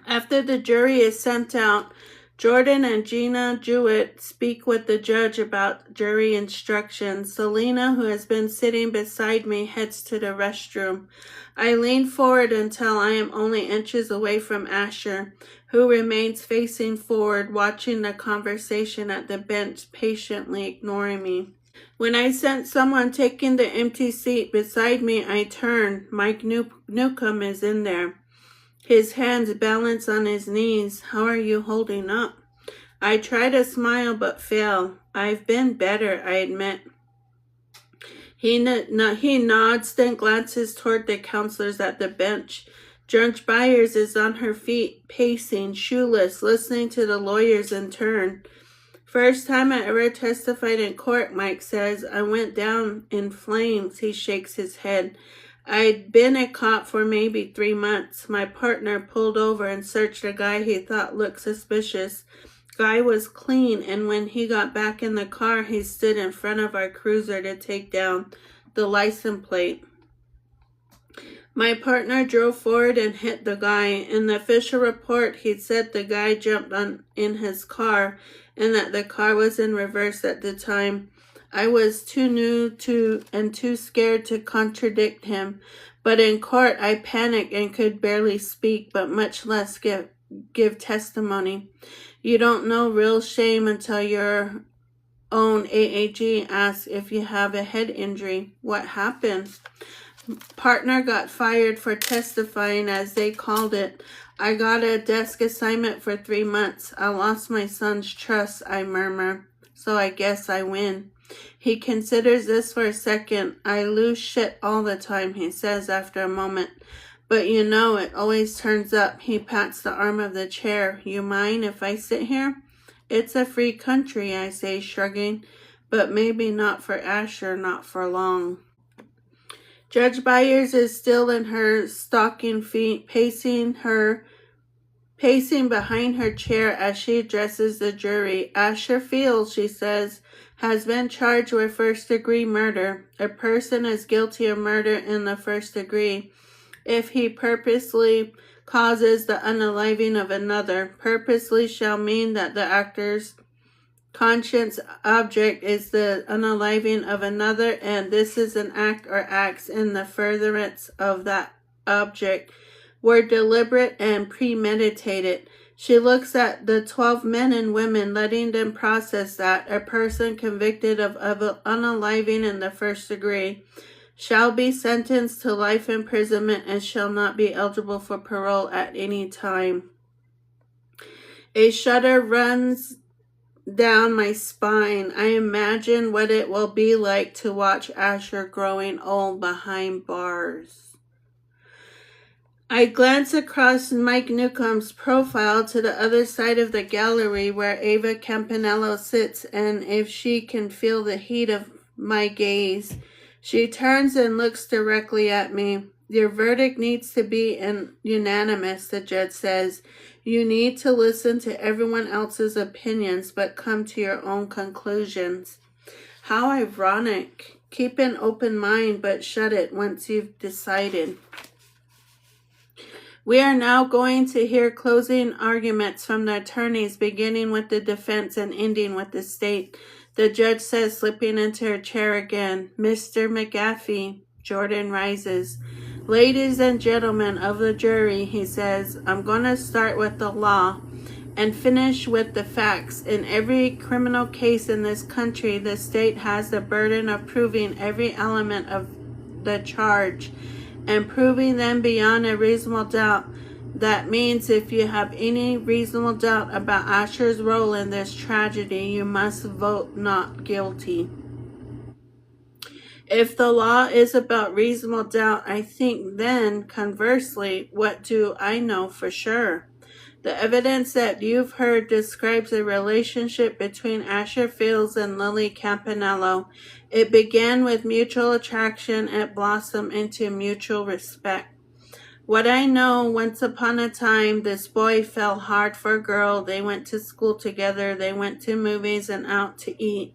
After the jury is sent out, Jordan and Gina Jewett speak with the judge about jury instructions. Selena, who has been sitting beside me, heads to the restroom. I lean forward until I am only inches away from Asher, who remains facing forward, watching the conversation at the bench, patiently ignoring me. When I sense someone taking the empty seat beside me, I turn. Mike Newcomb is in there. His hands balance on his knees. How are you holding up? I try to smile but fail. I've been better, I admit. He nods, then glances toward the counselors at the bench. Judge Byers is on her feet, pacing, shoeless, listening to the lawyers in turn. First time I ever testified in court, Mike says. I went down in flames. He shakes his head. I'd been a cop for maybe 3 months. My partner pulled over and searched a guy he thought looked suspicious. Guy was clean, and when he got back in the car, he stood in front of our cruiser to take down the license plate. My partner drove forward and hit the guy. In the official report, he said the guy jumped in his car and that the car was in reverse at the time. I was too new and too scared to contradict him, but in court I panicked and could barely speak, but much less give testimony. You don't know real shame until your own AAG asks if you have a head injury. What happened? Partner got fired for testifying, as they called it. I got a desk assignment for 3 months. I lost my son's trust, I murmur. So I guess I win. He considers this for a second. I lose shit all the time, he says after a moment. But you know it always turns up. He pats the arm of the chair. You mind if I sit here? It's a free country, I say, shrugging. But maybe not for Asher, not for long. Judge Byers is still in her stocking feet, pacing behind her chair as she addresses the jury. Asher Fields, she says, has been charged with first-degree murder. A person is guilty of murder in the first degree if he purposely causes the unaliving of another. Purposely shall mean that the actor's conscience object is the unaliving of another, and this is an act or acts in the furtherance of that object, were deliberate and premeditated. She looks at the 12 men and women, letting them process that a person convicted of unaliving in the first degree shall be sentenced to life imprisonment and shall not be eligible for parole at any time. A shudder runs down my spine. I imagine what it will be like to watch Asher growing old behind bars. I glance across Mike Newcomb's profile to the other side of the gallery where Ava Campanello sits, and if she can feel the heat of my gaze, she turns and looks directly at me. Your verdict needs to be unanimous, the judge says. You need to listen to everyone else's opinions, but come to your own conclusions. How ironic. Keep an open mind, but shut it once you've decided. We are now going to hear closing arguments from the attorneys, beginning with the defense and ending with the state. The judge says, slipping into her chair again. Mr. McGaffey. Jordan rises. Ladies and gentlemen of the jury, he says, I'm going to start with the law and finish with the facts. In every criminal case in this country, the state has the burden of proving every element of the charge and proving them beyond a reasonable doubt. That means if you have any reasonable doubt about Asher's role in this tragedy, you must vote not guilty. If the law is about reasonable doubt, I think then, conversely, what do I know for sure? The evidence that you've heard describes a relationship between Asher Fields and Lily Campanello. It began with mutual attraction and blossomed into mutual respect. What I know, once upon a time, this boy fell hard for a girl. They went to school together. They went to movies and out to eat.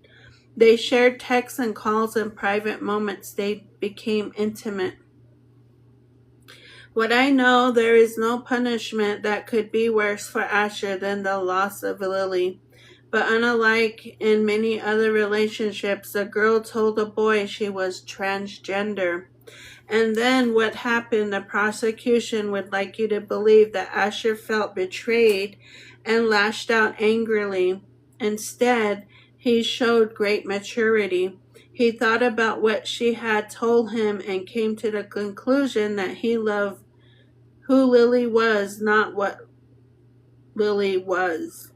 They shared texts and calls and private moments. They became intimate. What I know, there is no punishment that could be worse for Asher than the loss of Lily. But unlike in many other relationships, the girl told the boy she was transgender. And then what happened? The prosecution would like you to believe that Asher felt betrayed and lashed out angrily. Instead, he showed great maturity. He thought about what she had told him and came to the conclusion that he loved who Lily was, not what Lily was.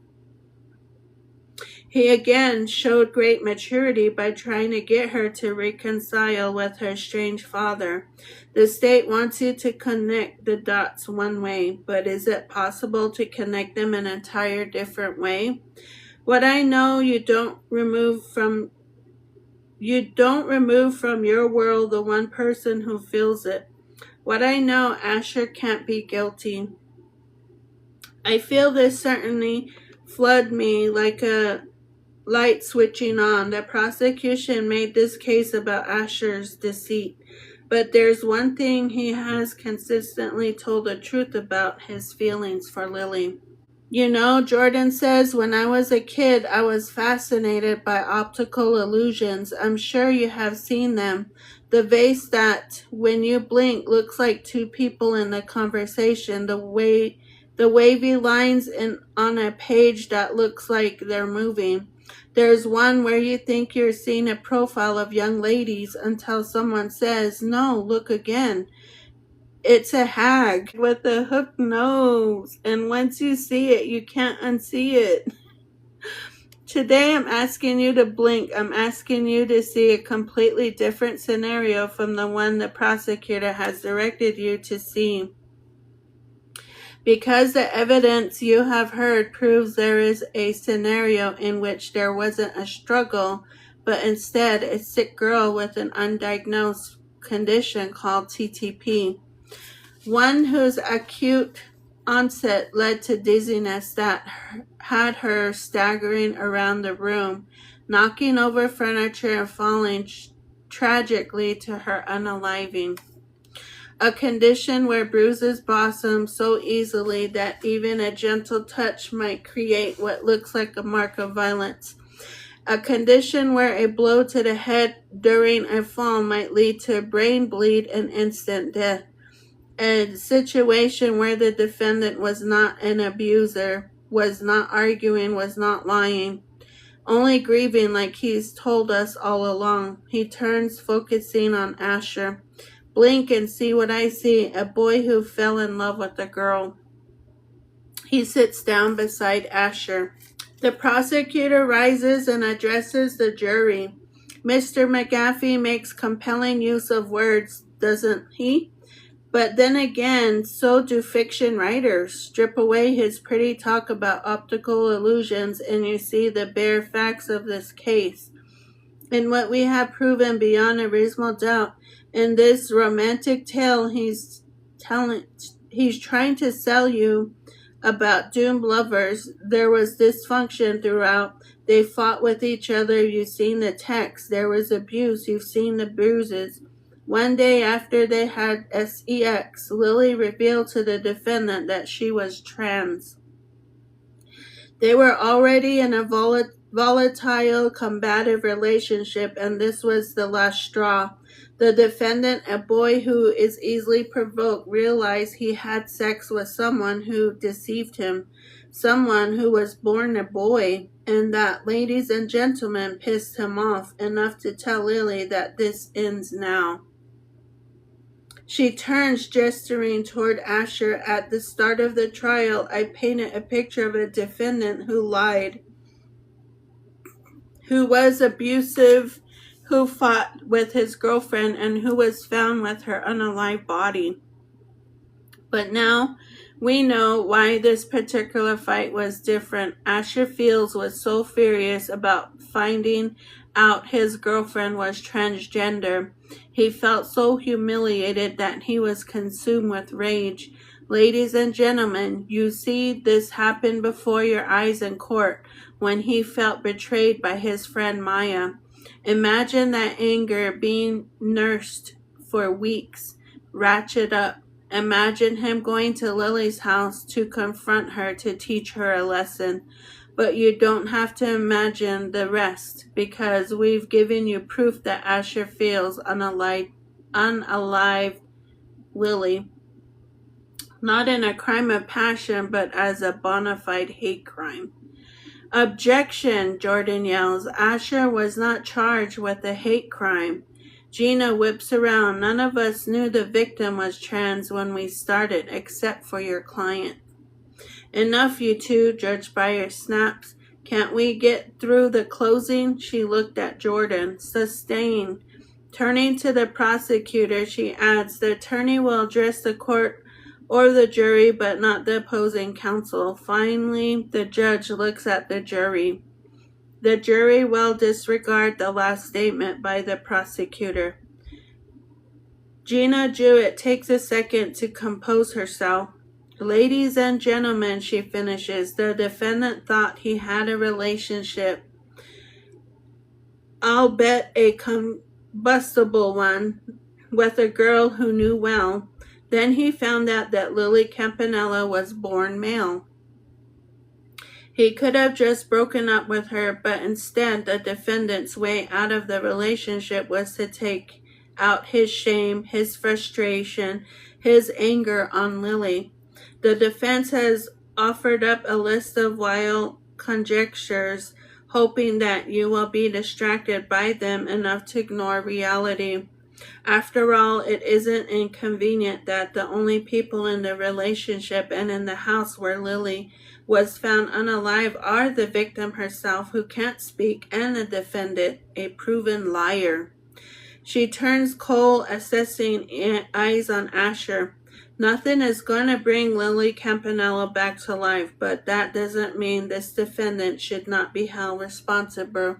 He again showed great maturity by trying to get her to reconcile with her estranged father. The state wants you to connect the dots one way, but is it possible to connect them in an entire different way? What I know, you don't remove from your world the one person who feels it. What I know, Asher can't be guilty. I feel this certainly flood me like a light switching on. The prosecution made this case about Asher's deceit, but there's one thing he has consistently told the truth about: his feelings for Lily. You know, Jordan says, when I was a kid, I was fascinated by optical illusions. I'm sure you have seen them. The vase that, when you blink, looks like two people in the conversation. The wavy lines on a page that looks like they're moving. There's one where you think you're seeing a profile of young ladies until someone says, no, look again. It's a hag with a hooked nose, and once you see it, you can't unsee it. Today I'm asking you to blink. I'm asking you to see a completely different scenario from the one the prosecutor has directed you to see. Because the evidence you have heard proves there is a scenario in which there wasn't a struggle, but instead a sick girl with an undiagnosed condition called TTP. One whose acute onset led to dizziness that had her staggering around the room, knocking over furniture and falling tragically to her unaliving. A condition where bruises blossom so easily that even a gentle touch might create what looks like a mark of violence. A condition where a blow to the head during a fall might lead to a brain bleed and instant death. A situation where the defendant was not an abuser, was not arguing, was not lying, only grieving like he's told us all along. He turns, focusing on Asher. Blink and see what I see, a boy who fell in love with a girl. He sits down beside Asher. The prosecutor rises and addresses the jury. Mr. McGaffey makes compelling use of words, doesn't he? But then again, so do fiction writers. Strip away his pretty talk about optical illusions and you see the bare facts of this case. And what we have proven beyond a reasonable doubt in this romantic tale he's trying to sell you about doomed lovers. There was dysfunction throughout. They fought with each other. You've seen the text. There was abuse. You've seen the bruises. One day after they had sex, Lily revealed to the defendant that she was trans. They were already in a volatile, combative relationship, and this was the last straw. The defendant, a boy who is easily provoked, realized he had sex with someone who deceived him, someone who was born a boy, and that, ladies and gentlemen, pissed him off enough to tell Lily that this ends now. She turns, gesturing toward Asher. At the start of the trial, I painted a picture of a defendant who lied, who was abusive, who fought with his girlfriend, and who was found with her unalive body. But now we know why this particular fight was different. Asher Fields was so furious about finding out his girlfriend was transgender. He felt so humiliated that he was consumed with rage. Ladies and gentlemen, you see this happen before your eyes in court when he felt betrayed by his friend Maya. Imagine that anger being nursed for weeks, ratchet up. Imagine him going to Lily's house to confront her, to teach her a lesson. But you don't have to imagine the rest, because we've given you proof that Asher feels unalived Lily. Not in a crime of passion, but as a bona fide hate crime. Objection, Jordan yells. Asher was not charged with a hate crime. Gina whips around. None of us knew the victim was trans when we started, except for your client. Enough, you two, Judge Breyer snaps. Can't we get through the closing? She looked at Jordan. Sustained. Turning to the prosecutor, she adds, the attorney will address the court or the jury, but not the opposing counsel. Finally, the judge looks at the jury. The jury will disregard the last statement by the prosecutor. Gina Jewett takes a second to compose herself. Ladies and gentlemen, she finishes, the defendant thought he had a relationship. I'll bet a combustible one with a girl who knew well. Then he found out that Lily Campanella was born male. He could have just broken up with her, but instead the defendant's way out of the relationship was to take out his shame, his frustration, his anger on Lily. The defense has offered up a list of wild conjectures, hoping that you will be distracted by them enough to ignore reality. After all, it isn't inconvenient that the only people in the relationship and in the house where Lily was found unalive are the victim herself, who can't speak, and the defendant, a proven liar. She turns cold, assessing eyes on Asher. Nothing is going to bring Lily Campanella back to life, but that doesn't mean this defendant should not be held responsible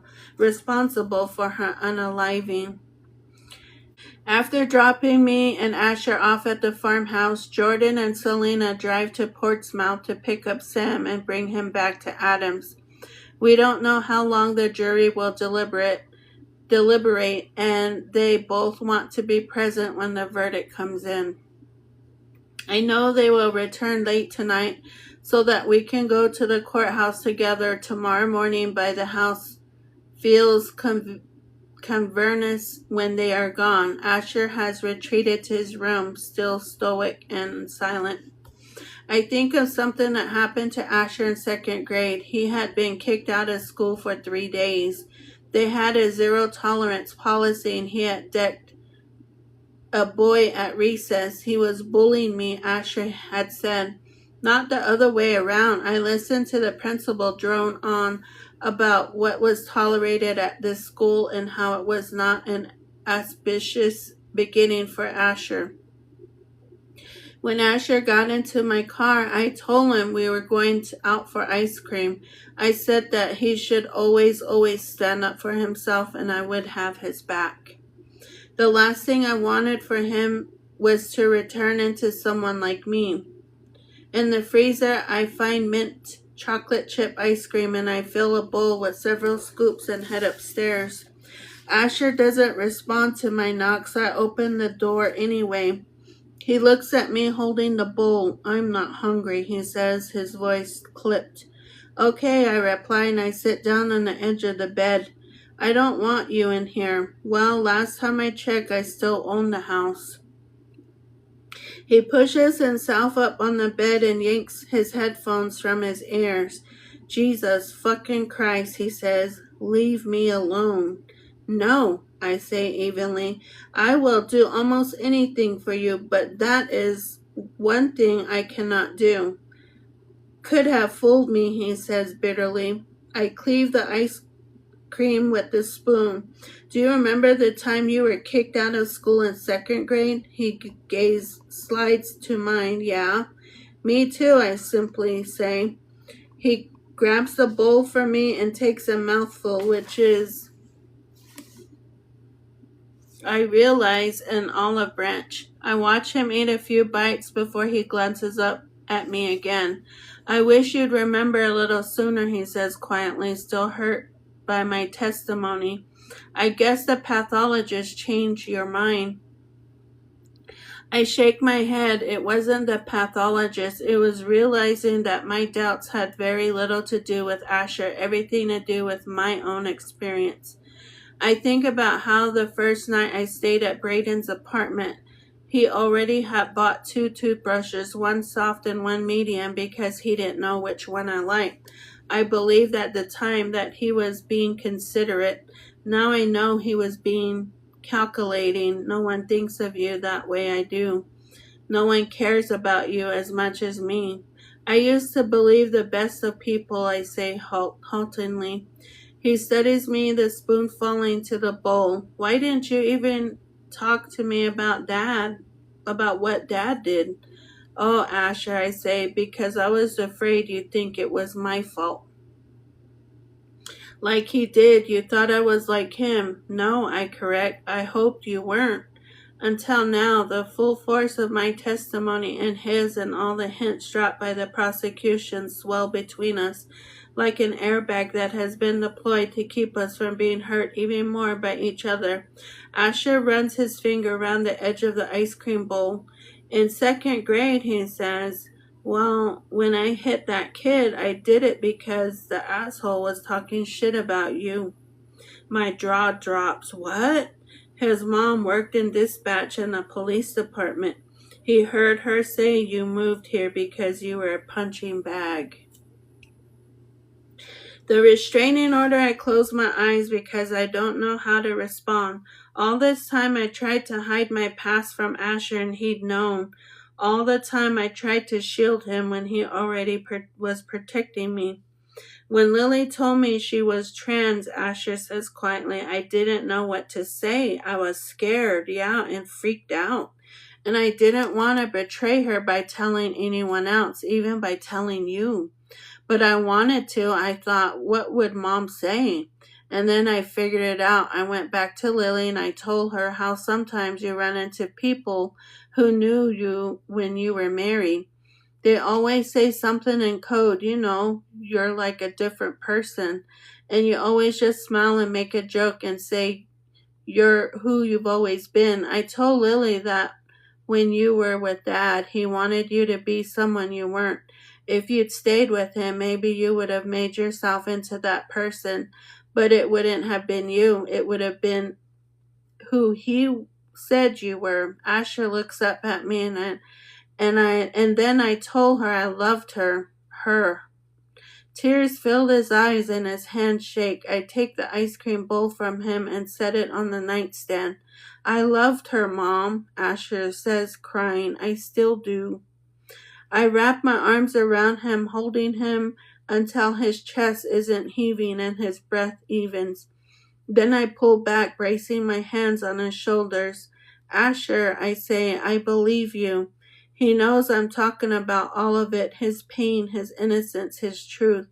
for her unaliving. After dropping me and Asher off at the farmhouse, Jordan and Selena drive to Portsmouth to pick up Sam and bring him back to Adams. We don't know how long the jury will deliberate, and they both want to be present when the verdict comes in. I know they will return late tonight so that we can go to the courthouse together tomorrow morning by the house feels cavernous when they are gone. Asher has retreated to his room, still stoic and silent. I think of something that happened to Asher in second grade. He had been kicked out of school for 3 days. They had a zero-tolerance policy, and he had decked a boy at recess. He was bullying me, Asher had said. Not the other way around. I listened to the principal drone on about what was tolerated at this school and how it was not an auspicious beginning for Asher. When Asher got into my car, I told him we were going out for ice cream. I said that he should always stand up for himself, and I would have his back. The last thing I wanted for him was to return into someone like me. In the freezer, I find mint chocolate chip ice cream, and I fill a bowl with several scoops and head upstairs. Asher doesn't respond to my knock, so I open the door anyway. He looks at me holding the bowl. I'm not hungry, he says, his voice clipped. Okay, I reply, and I sit down on the edge of the bed. I don't want you in here. Well, last time I checked, I still own the house. He pushes himself up on the bed and yanks his headphones from his ears. Jesus fucking Christ, he says. Leave me alone. No, I say evenly. I will do almost anything for you, but that is one thing I cannot do. Could have fooled me, he says bitterly. I cleave the ice cream with the spoon. Do you remember the time you were kicked out of school in second grade? He gaze slides to mine. Yeah. Me too, I simply say. He grabs the bowl from me and takes a mouthful, which is, I realize, an olive branch. I watch him eat a few bites before he glances up at me again. I wish you'd remember a little sooner, he says quietly, still hurt by my testimony. I guess the pathologist changed your mind. I shake my head. It wasn't the pathologist. It was realizing that my doubts had very little to do with Asher, everything to do with my own experience. I think about how the first night I stayed at Braden's apartment, he already had bought 2 toothbrushes, one soft and one medium, because he didn't know which one I liked. I believed at the time that he was being considerate. Now I know he was being calculating. No one thinks of you that way I do. No one cares about you as much as me. I used to believe the best of people, I say haltingly. He studies me, the spoon falling to the bowl. Why didn't you even talk to me about what Dad did? Oh, Asher, I say, because I was afraid you'd think it was my fault. Like he did, you thought I was like him. No, I correct. I hoped you weren't. Until now, the full force of my testimony and his and all the hints dropped by the prosecution swell between us, like an airbag that has been deployed to keep us from being hurt even more by each other. Asher runs his finger around the edge of the ice cream bowl. In second grade, he says, well, when I hit that kid, I did it because the asshole was talking shit about you. My jaw drops. What? His mom worked in dispatch in the police department. He heard her say you moved here because you were a punching bag. The restraining order, I closed my eyes because I don't know how to respond. All this time I tried to hide my past from Asher and he'd known. All the time I tried to shield him when he already was protecting me. When Lily told me she was trans, Asher says quietly, I didn't know what to say. I was scared, and freaked out. And I didn't want to betray her by telling anyone else, even by telling you. But I wanted to. I thought, what would Mom say? And then I figured it out. I went back to Lily and I told her how sometimes you run into people who knew you when you were married. They always say something in code, you're like a different person. And you always just smile and make a joke and say you're who you've always been. I told Lily that when you were with Dad, he wanted you to be someone you weren't. If you'd stayed with him, maybe you would have made yourself into that person, but it wouldn't have been you. It would have been who he said you were. Asher looks up at me and then I told her I loved her. Tears filled his eyes and his hands shake. I take the ice cream bowl from him and set it on the nightstand. I loved her, Mom, Asher says, crying. I still do. I wrap my arms around him, holding him until his chest isn't heaving and his breath evens. Then I pull back, bracing my hands on his shoulders. Asher, I say, I believe you. He knows I'm talking about all of it, his pain, his innocence, his truth.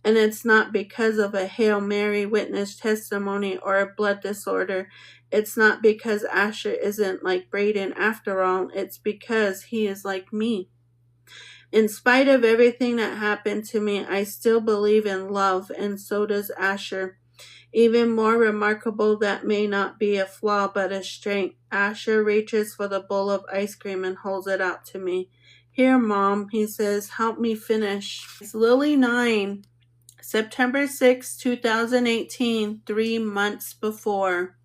And it's not because of a Hail Mary witness testimony or a blood disorder. It's not because Asher isn't like Braden after all. It's because he is like me. In spite of everything that happened to me, I still believe in love, and so does Asher. Even more remarkable, that may not be a flaw but a strength. Asher reaches for the bowl of ice cream and holds it out to me. Here, Mom, he says, help me finish. It's Lily 9, September 6, 2018, 3 months before.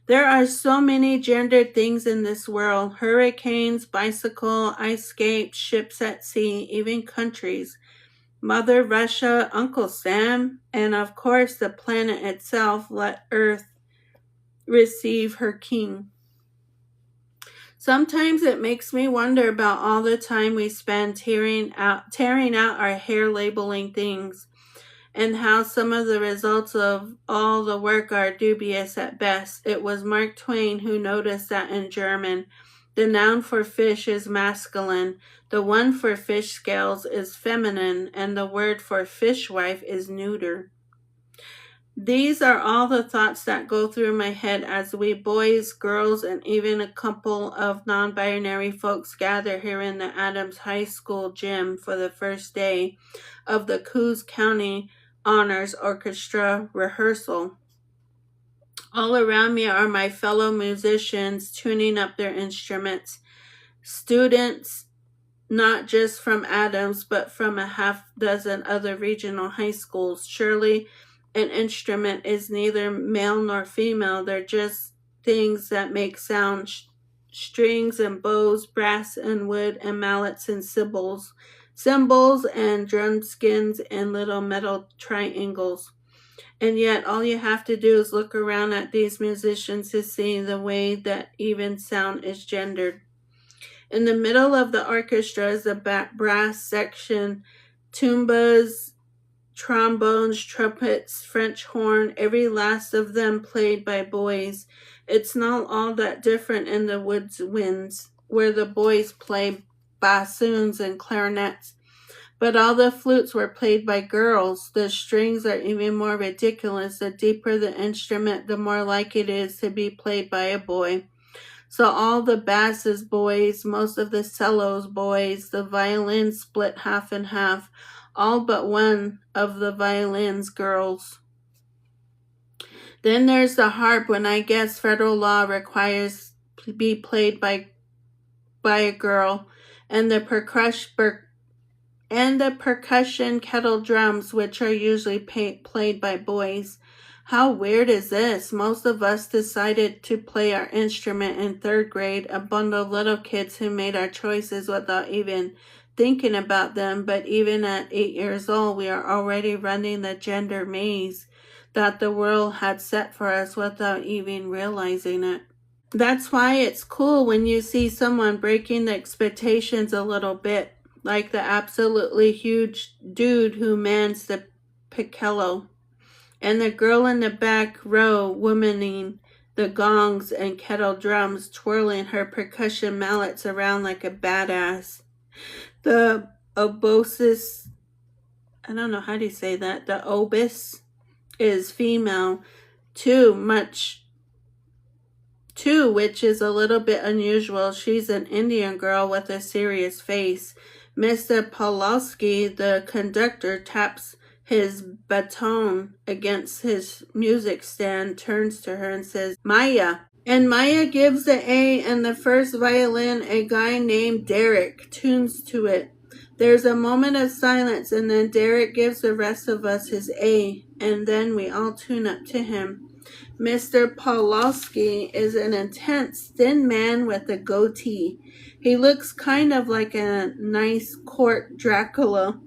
There are so many gendered things in this world. Hurricanes, bicycle, ice skates, ships at sea, even countries. Mother Russia, Uncle Sam, and of course the planet itself. Let Earth receive her king. Sometimes it makes me wonder about all the time we spend tearing out our hair labeling things, and how some of the results of all the work are dubious at best. It was Mark Twain who noticed that in German, the noun for fish is masculine, the one for fish scales is feminine, and the word for fishwife is neuter. These are all the thoughts that go through my head as we boys, girls, and even a couple of non-binary folks gather here in the Adams High School gym for the first day of the Coos County Honors Orchestra rehearsal. All around me are my fellow musicians tuning up their instruments. Students, not just from Adams, but from a half dozen other regional high schools. Surely an instrument is neither male nor female. They're just things that make sound. Strings and bows, brass and wood and mallets and cymbals and drum skins and little metal triangles. And yet all you have to do is look around at these musicians to see the way that even sound is gendered. In the middle of the orchestra is the brass section, tumbas, trombones, trumpets, French horn, every last of them played by boys. It's not all that different in the woodwinds, where the boys play bassoons and clarinets. But all the flutes were played by girls. The strings are even more ridiculous. The deeper the instrument, the more likely it is to be played by a boy. So all the basses boys, most of the cellos boys, the violins split half and half, all but one of the violins girls. Then there's the harp, when I guess federal law requires to be played by a girl, and the percussion kettle drums, which are usually played by boys. How weird is this? Most of us decided to play our instrument in 3rd grade, a bundle of little kids who made our choices without even thinking about them, but even at 8 years old, we are already running the gender maze that the world had set for us without even realizing it. That's why it's cool when you see someone breaking the expectations a little bit, like the absolutely huge dude who mans the piccolo, and the girl in the back row womaning the gongs and kettle drums, twirling her percussion mallets around like a badass. The oboist, I don't know how do you say that, the obis is female too, which is a little bit unusual. She's an Indian girl with a serious face. Mr. Pawlowski, the conductor, taps his baton against his music stand, turns to her and says, Maya. And Maya gives the A, and the first violin, a guy named Derek, tunes to it. There's a moment of silence, and then Derek gives the rest of us his A, and then we all tune up to him. Mr. Pawlowski is an intense, thin man with a goatee. He looks kind of like a nice court Dracula.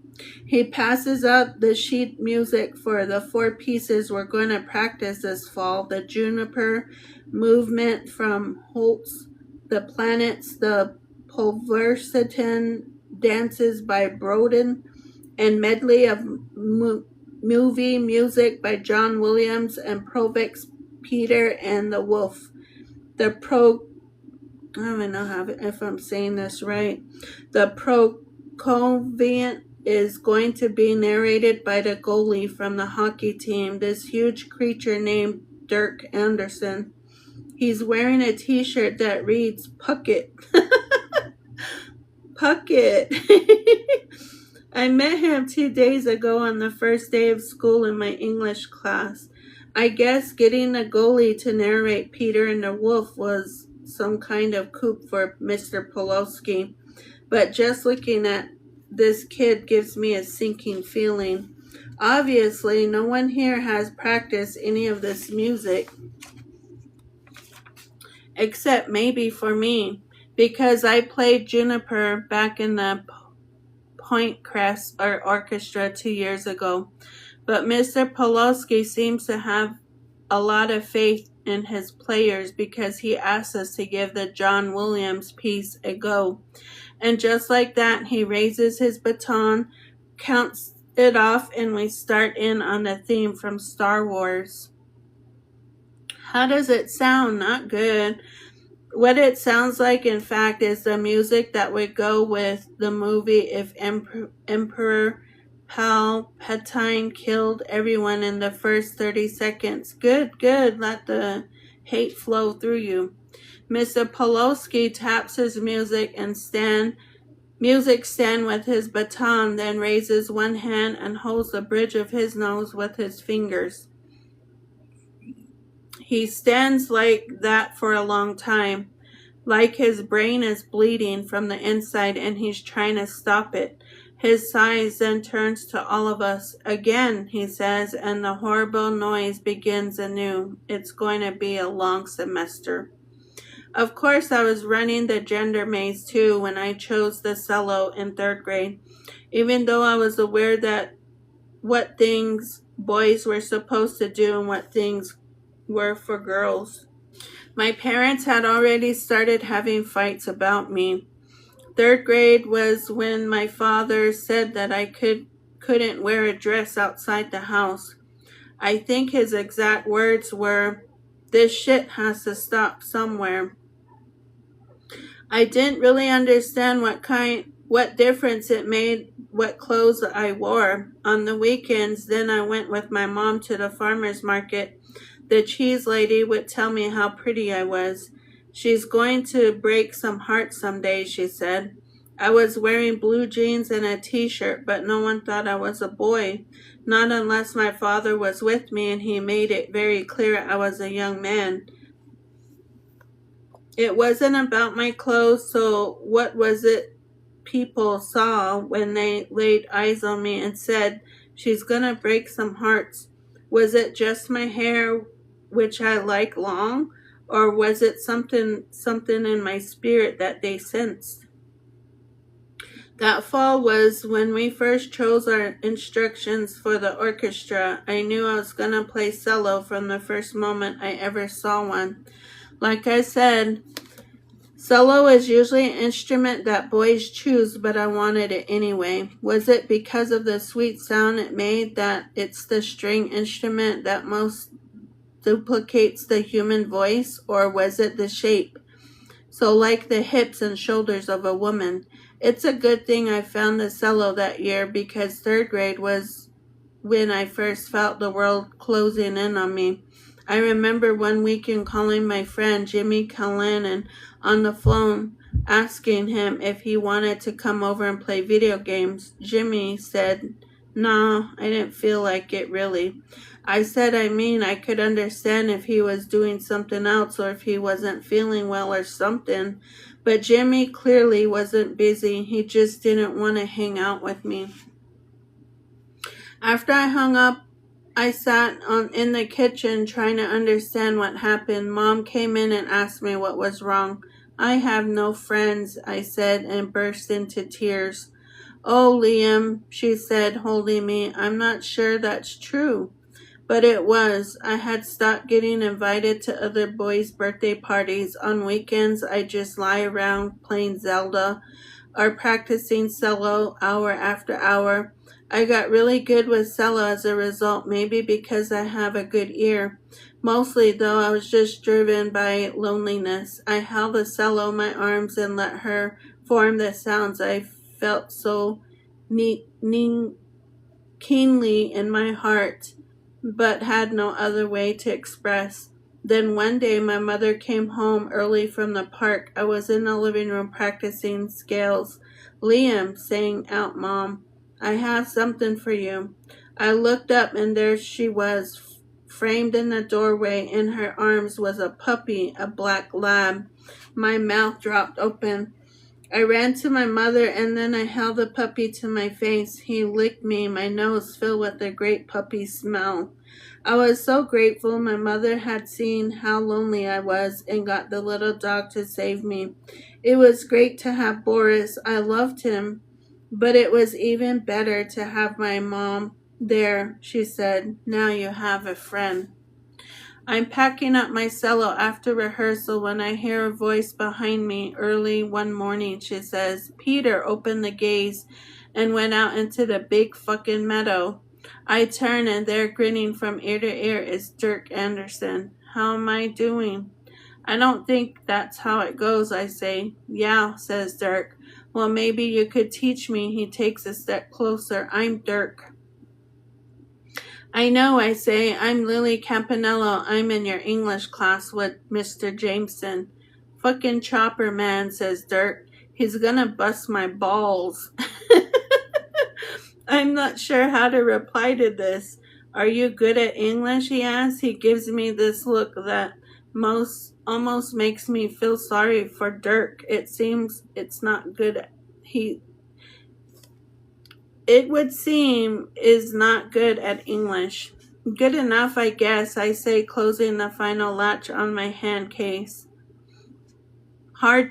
He passes out the sheet music for the 4 pieces we're going to practice this fall. The Juniper Movement from Holtz, the Planets, the Pulversitan Dances by Broden, and medley of movie music by John Williams and Provix Peter and the Wolf. I don't even know if I'm saying this right. The Proconvent is going to be narrated by the goalie from the hockey team, this huge creature named Dirk Anderson. He's wearing a t-shirt that reads Puckett. Puckett. I met him 2 days ago on the first day of school in my English class. I guess getting the goalie to narrate Peter and the Wolf was some kind of coup for Mr. Pawlowski. But just looking at this kid gives me a sinking feeling. Obviously, no one here has practiced any of this music, except maybe for me, because I played Juniper back in the Point Crest Orchestra 2 years ago. But Mr. Pawlowski seems to have a lot of faith in his players because he asked us to give the John Williams piece a go. And just like that, he raises his baton, counts it off, and we start in on the theme from Star Wars. How does it sound? Not good. What it sounds like, in fact, is the music that would go with the movie if Emperor Palpatine killed everyone in the first 30 seconds. Good. Let the hate flow through you. Mr. Pawlowski taps his music stand with his baton, then raises one hand and holds the bridge of his nose with his fingers. He stands like that for a long time, like his brain is bleeding from the inside and he's trying to stop it. His size then turns to all of us. Again, he says, and the horrible noise begins anew. It's going to be a long semester. Of course, I was running the gender maze too when I chose the cello in 3rd grade, even though I was aware that what things boys were supposed to do and what things were for girls. My parents had already started having fights about me. 3rd grade was when my father said that I couldn't wear a dress outside the house. I think his exact words were, "This shit has to stop somewhere." I didn't really understand what difference it made what clothes I wore. On the weekends, then I went with my mom to the farmer's market. The cheese lady would tell me how pretty I was. She's going to break some hearts someday, she said. I was wearing blue jeans and a t-shirt, but no one thought I was a boy. Not unless my father was with me and he made it very clear I was a young man. It wasn't about my clothes, so what was it people saw when they laid eyes on me and said, "She's gonna break some hearts"? Was it just my hair, which I like long, or was it something in my spirit that they sensed? That fall was when we first chose our instructions for the orchestra. I knew I was going to play cello from the first moment I ever saw one. Like I said, cello is usually an instrument that boys choose, but I wanted it anyway. Was it because of the sweet sound it made that it's the string instrument that most duplicates the human voice, or was it the shape? So like the hips and shoulders of a woman. It's a good thing I found the cello that year, because third grade was when I first felt the world closing in on me. I remember one weekend calling my friend Jimmy Callanan on the phone, asking him if he wanted to come over and play video games. Jimmy said, "No, I didn't feel like it really." I said, I could understand if he was doing something else or if he wasn't feeling well or something. But Jimmy clearly wasn't busy. He just didn't want to hang out with me. After I hung up, I sat in the kitchen trying to understand what happened. Mom came in and asked me what was wrong. "I have no friends," I said, and burst into tears. "Oh, Liam," she said, holding me, "I'm not sure that's true." But it was. I had stopped getting invited to other boys' birthday parties. On weekends, I just lie around playing Zelda or practicing cello hour after hour. I got really good with cello as a result, maybe because I have a good ear. Mostly, though, I was just driven by loneliness. I held the cello in my arms and let her form the sounds I felt so keenly in my heart, but had no other way to express. Then one day my mother came home early from the park. I was in the living room practicing scales. "Liam," sang out Mom, "I have something for you." I looked up and there she was, framed in the doorway. In her arms was a puppy, a black lab. My mouth dropped open. I ran to my mother and then I held the puppy to my face. He licked me, my nose filled with a great puppy smell. I was so grateful my mother had seen how lonely I was and got the little dog to save me. It was great to have Boris. I loved him, but it was even better to have my mom there, she said. "Now you have a friend." I'm packing up my cello after rehearsal when I hear a voice behind me. Early one morning, she says, "Peter opened the gates and went out into the big fucking meadow." I turn and there, grinning from ear to ear, is Dirk Anderson. "How am I doing?" "I don't think that's how it goes," I say. "Yeah," says Dirk. "Well, maybe you could teach me." He takes a step closer. "I'm Dirk." "I know," I say. "I'm Lily Campanello. I'm in your English class with Mr. Jameson." "Fucking chopper, man," says Dirk. "He's gonna bust my balls." I'm not sure how to reply to this. "Are you good at English?" he asks. He gives me this look that almost makes me feel sorry for Dirk. It seems it's not good. It would seem is not good at English. "Good enough, I guess," I say, closing the final latch on my hard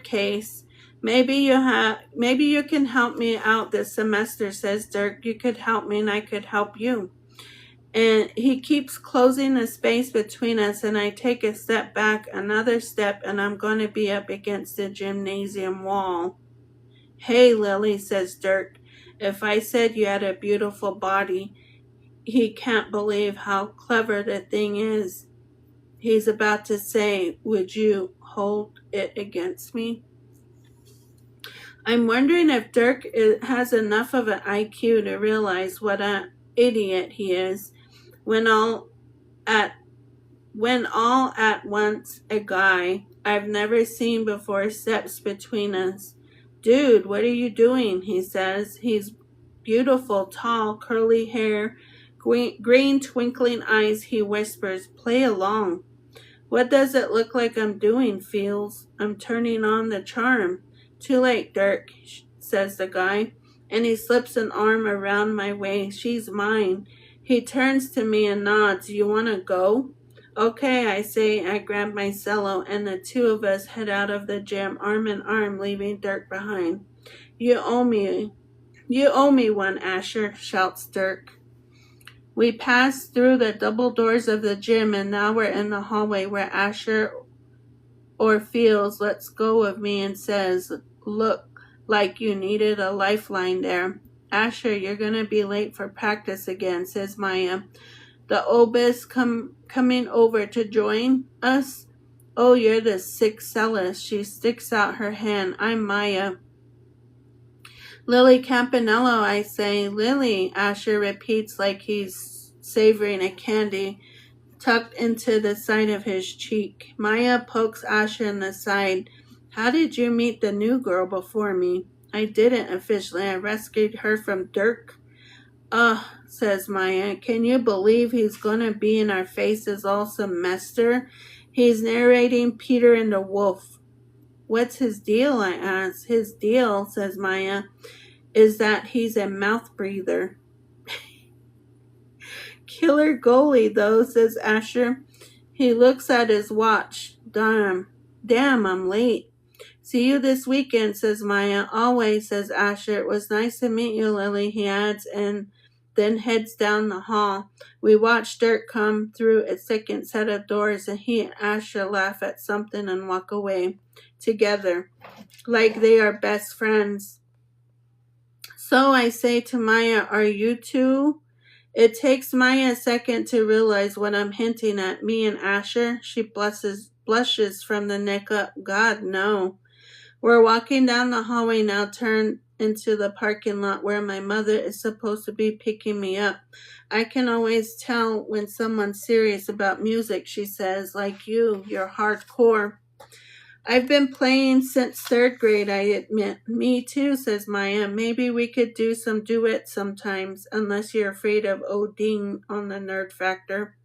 case. Maybe you can help me out this semester," says Dirk. "You could help me and I could help you." And he keeps closing the space between us, and I take a step back, another step, and I'm going to be up against the gymnasium wall. "Hey, Lily," says Dirk. "If I said you had a beautiful body," he can't believe how clever the thing is. He's about to say, "Would you hold it against me?" I'm wondering if Dirk has enough of an IQ to realize what an idiot he is when all at once a guy I've never seen before steps between us. "Dude, what are you doing?" he says. He's beautiful, tall, curly hair, green twinkling eyes. He whispers, "Play along." "What does it look like I'm doing, Fields?" "I'm turning on the charm." "Too late, Dirk," says the guy, and he slips an arm around my waist. "She's mine." He turns to me and nods. "You want to go?" "Okay," I say. I grab my cello, and the two of us head out of the gym, arm in arm, leaving Dirk behind. "You owe me You owe me one, Asher, shouts Dirk. We pass through the double doors of the gym, and now we're in the hallway where Asher or feels lets go of me and says, "Look like you needed a lifeline there." "Asher, you're gonna be late for practice again," says Maya. "The obis coming over to join us?" "Oh, you're the sick Celis." She sticks out her hand. "I'm Maya." "Lily Campanello," I say. "Lily," Asher repeats like he's savoring a candy tucked into the side of his cheek. Maya pokes Asher in the side. "How did you meet the new girl before me?" "I didn't officially. I rescued her from Dirk." "Ugh," says Maya. "Can you believe he's gonna be in our faces all semester?" He's narrating Peter and the Wolf. "What's his deal?" I ask. "His deal," says Maya, "is that he's a mouth breather." "Killer goalie, though," says Asher. He looks at his watch. Damn, I'm late." "See you this weekend," says Maya. "Always," says Asher. "It was nice to meet you, Lily," he adds, and then heads down the hall. We watch Dirk come through a second set of doors, and he and Asher laugh at something and walk away together, like they are best friends. So I say to Maya, "Are you two?" It takes Maya a second to realize what I'm hinting at. "Me and Asher?" She blushes from the neck up. "God, no." We're walking down the hallway now, turned into the parking lot where my mother is supposed to be picking me up. "I can always tell when someone's serious about music," she says. "Like you, you're hardcore." "I've been playing since 3rd grade, I admit." "Me too," says Maya. "Maybe we could do some duets sometimes, unless you're afraid of ODing on the Nerd Factor."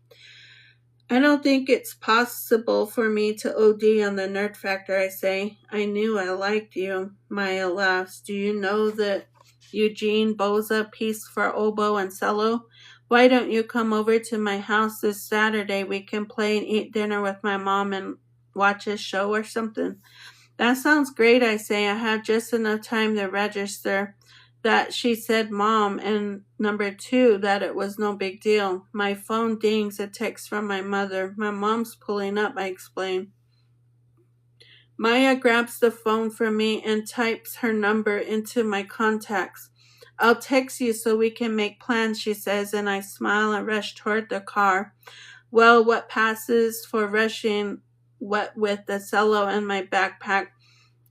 "I don't think it's possible for me to OD on the Nerd Factor," I say. "I knew I liked you." Maya laughs. "Do you know the Eugene Boza piece for oboe and cello? Why don't you come over to my house this Saturday? We can play and eat dinner with my mom and watch a show or something." "That sounds great," I say. "I have just enough time to register that she said mom, and number 2, that it was no big deal." My phone dings, a text from my mother. "My mom's pulling up," I explain. Maya grabs the phone from me and types her number into my contacts. "I'll text you so we can make plans," she says, and I smile and rush toward the car. Well, what passes for rushing, what with the cello and my backpack,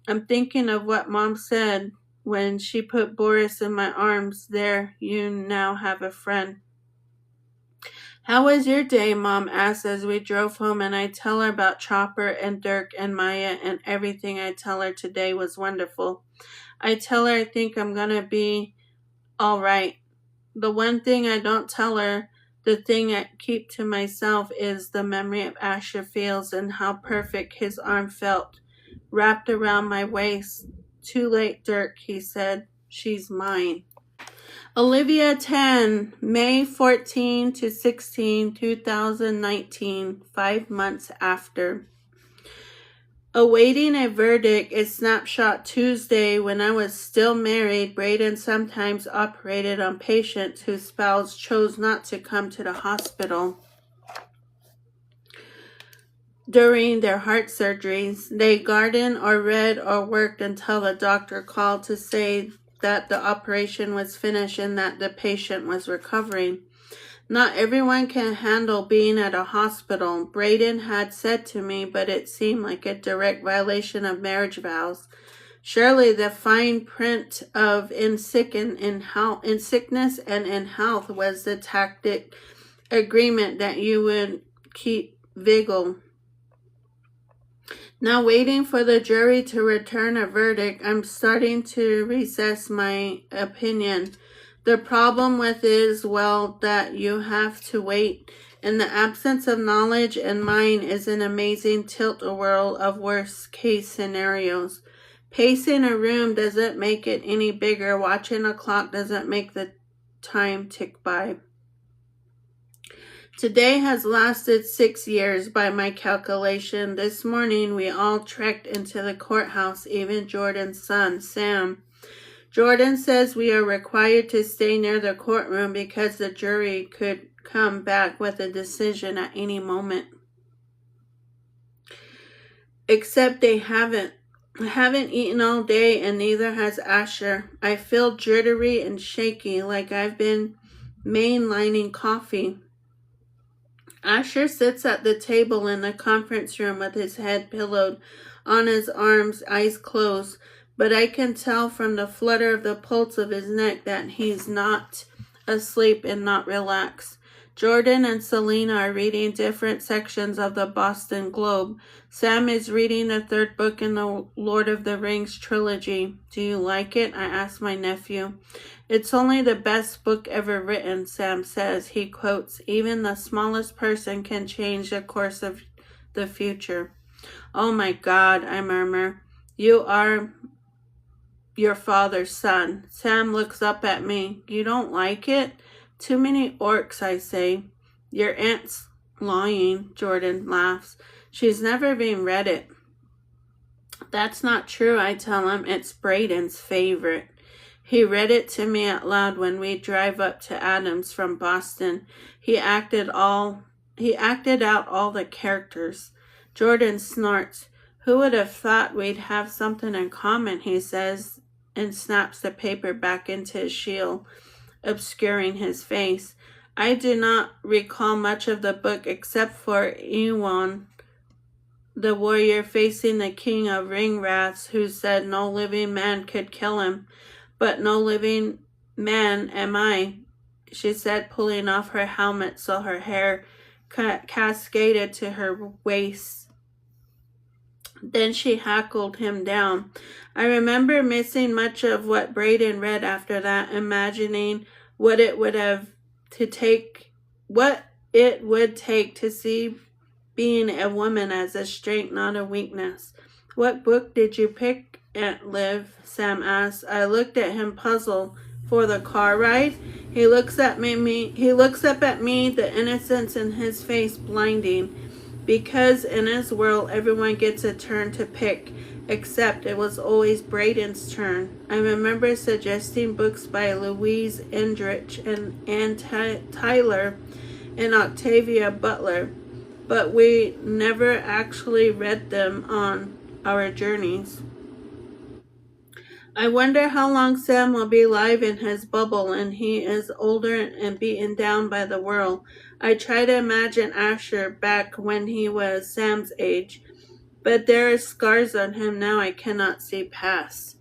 I'm thinking of what Mom said when she put Boris in my arms. "There, you now have a friend." "How was your day?" Mom asks as we drove home, and I tell her about Chopper and Dirk and Maya, and everything I tell her today was wonderful. I tell her I think I'm gonna be all right. The one thing I don't tell her, the thing I keep to myself, is the memory of Asher Fields and how perfect his arm felt, wrapped around my waist. "Too late, Dirk," he said. "She's mine." Olivia 10, May 14 to 16, 2019, 5 months after. Awaiting a verdict is Snapshot Tuesday. When I was still married, Braden sometimes operated on patients whose spouse chose not to come to the hospital during their heart surgeries. They gardened or read or worked until the doctor called to say that the operation was finished and that the patient was recovering. Not everyone can handle being at a hospital, Braden had said to me, but it seemed like a direct violation of marriage vows. Surely the fine print of in sickness and in health was the tacit agreement that you would keep vigil. Now, waiting for the jury to return a verdict, I'm starting to reassess my opinion. The problem with is, well, that you have to wait. In the absence of knowledge, and mine is an amazing tilt-a-whirl of worst-case scenarios. Pacing a room doesn't make it any bigger. Watching a clock doesn't make the time tick by. Today has lasted 6 years by my calculation. This morning we all trekked into the courthouse, even Jordan's son, Sam. Jordan says we are required to stay near the courtroom because the jury could come back with a decision at any moment. Except they haven't. I haven't eaten all day and neither has Asher. I feel jittery and shaky like I've been mainlining coffee. Asher sits at the table in the conference room with his head pillowed on his arms, eyes closed, but I can tell from the flutter of the pulse of his neck that he's not asleep and not relaxed. Jordan and Selena are reading different sections of the Boston Globe. Sam is reading the third book in the Lord of the Rings trilogy. Do you like it? I asked my nephew. It's only the best book ever written, Sam says. He quotes, even the smallest person can change the course of the future. Oh my God, I murmur. You are your father's son. Sam looks up at me. You don't like it? Too many orcs, I say. Your aunt's lying, Jordan laughs. She's never even read it. That's not true, I tell him. It's Braden's favorite. He read it to me out loud when we drive up to Adams from Boston. He acted out all the characters. Jordan snorts. Who would have thought we'd have something in common, he says, and snaps the paper back into his shield, obscuring his face. I do not recall much of the book except for Ewan, the warrior facing the king of Ringraths, who said no living man could kill him. But no living man am I, she said, pulling off her helmet so her hair cascaded to her waist. Then she hackled him down. I remember missing much of what Braden read after that, imagining what it would take to see being a woman as a strength, not a weakness. What book did you pick, Aunt Liv? Sam asked. I looked at him puzzled. For the car ride? He looks up at me, the innocence in his face blinding. Because in his world everyone gets a turn to pick, except it was always Braden's turn. I remember suggesting books by Louise Endrich and Ann Tyler and Octavia Butler, but we never actually read them on our journeys. I wonder how long Sam will be alive in his bubble and he is older and beaten down by the world. I try to imagine Asher back when he was Sam's age, but there are scars on him now I cannot see past.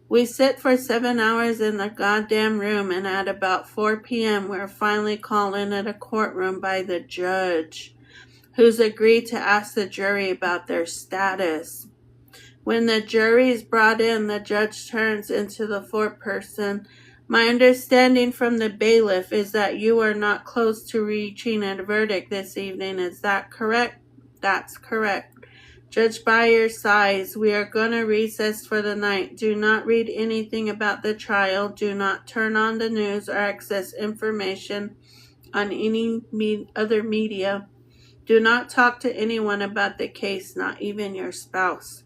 We sit for 7 hours in the goddamn room, and at about 4 p.m. we're finally called into the courtroom by the judge, who's agreed to ask the jury about their status. When the jury is brought in, the judge turns into the foreperson. My understanding from the bailiff is that you are not close to reaching a verdict this evening. Is that correct? That's correct. Judge Beyer sighs. We are going to recess for the night. Do not read anything about the trial. Do not turn on the news or access information on any other media. Do not talk to anyone about the case, not even your spouse.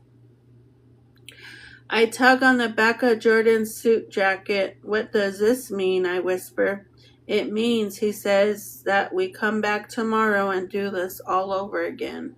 I tug on the back of Jordan's suit jacket. What does this mean? I whisper. It means, he says, that we come back tomorrow and do this all over again.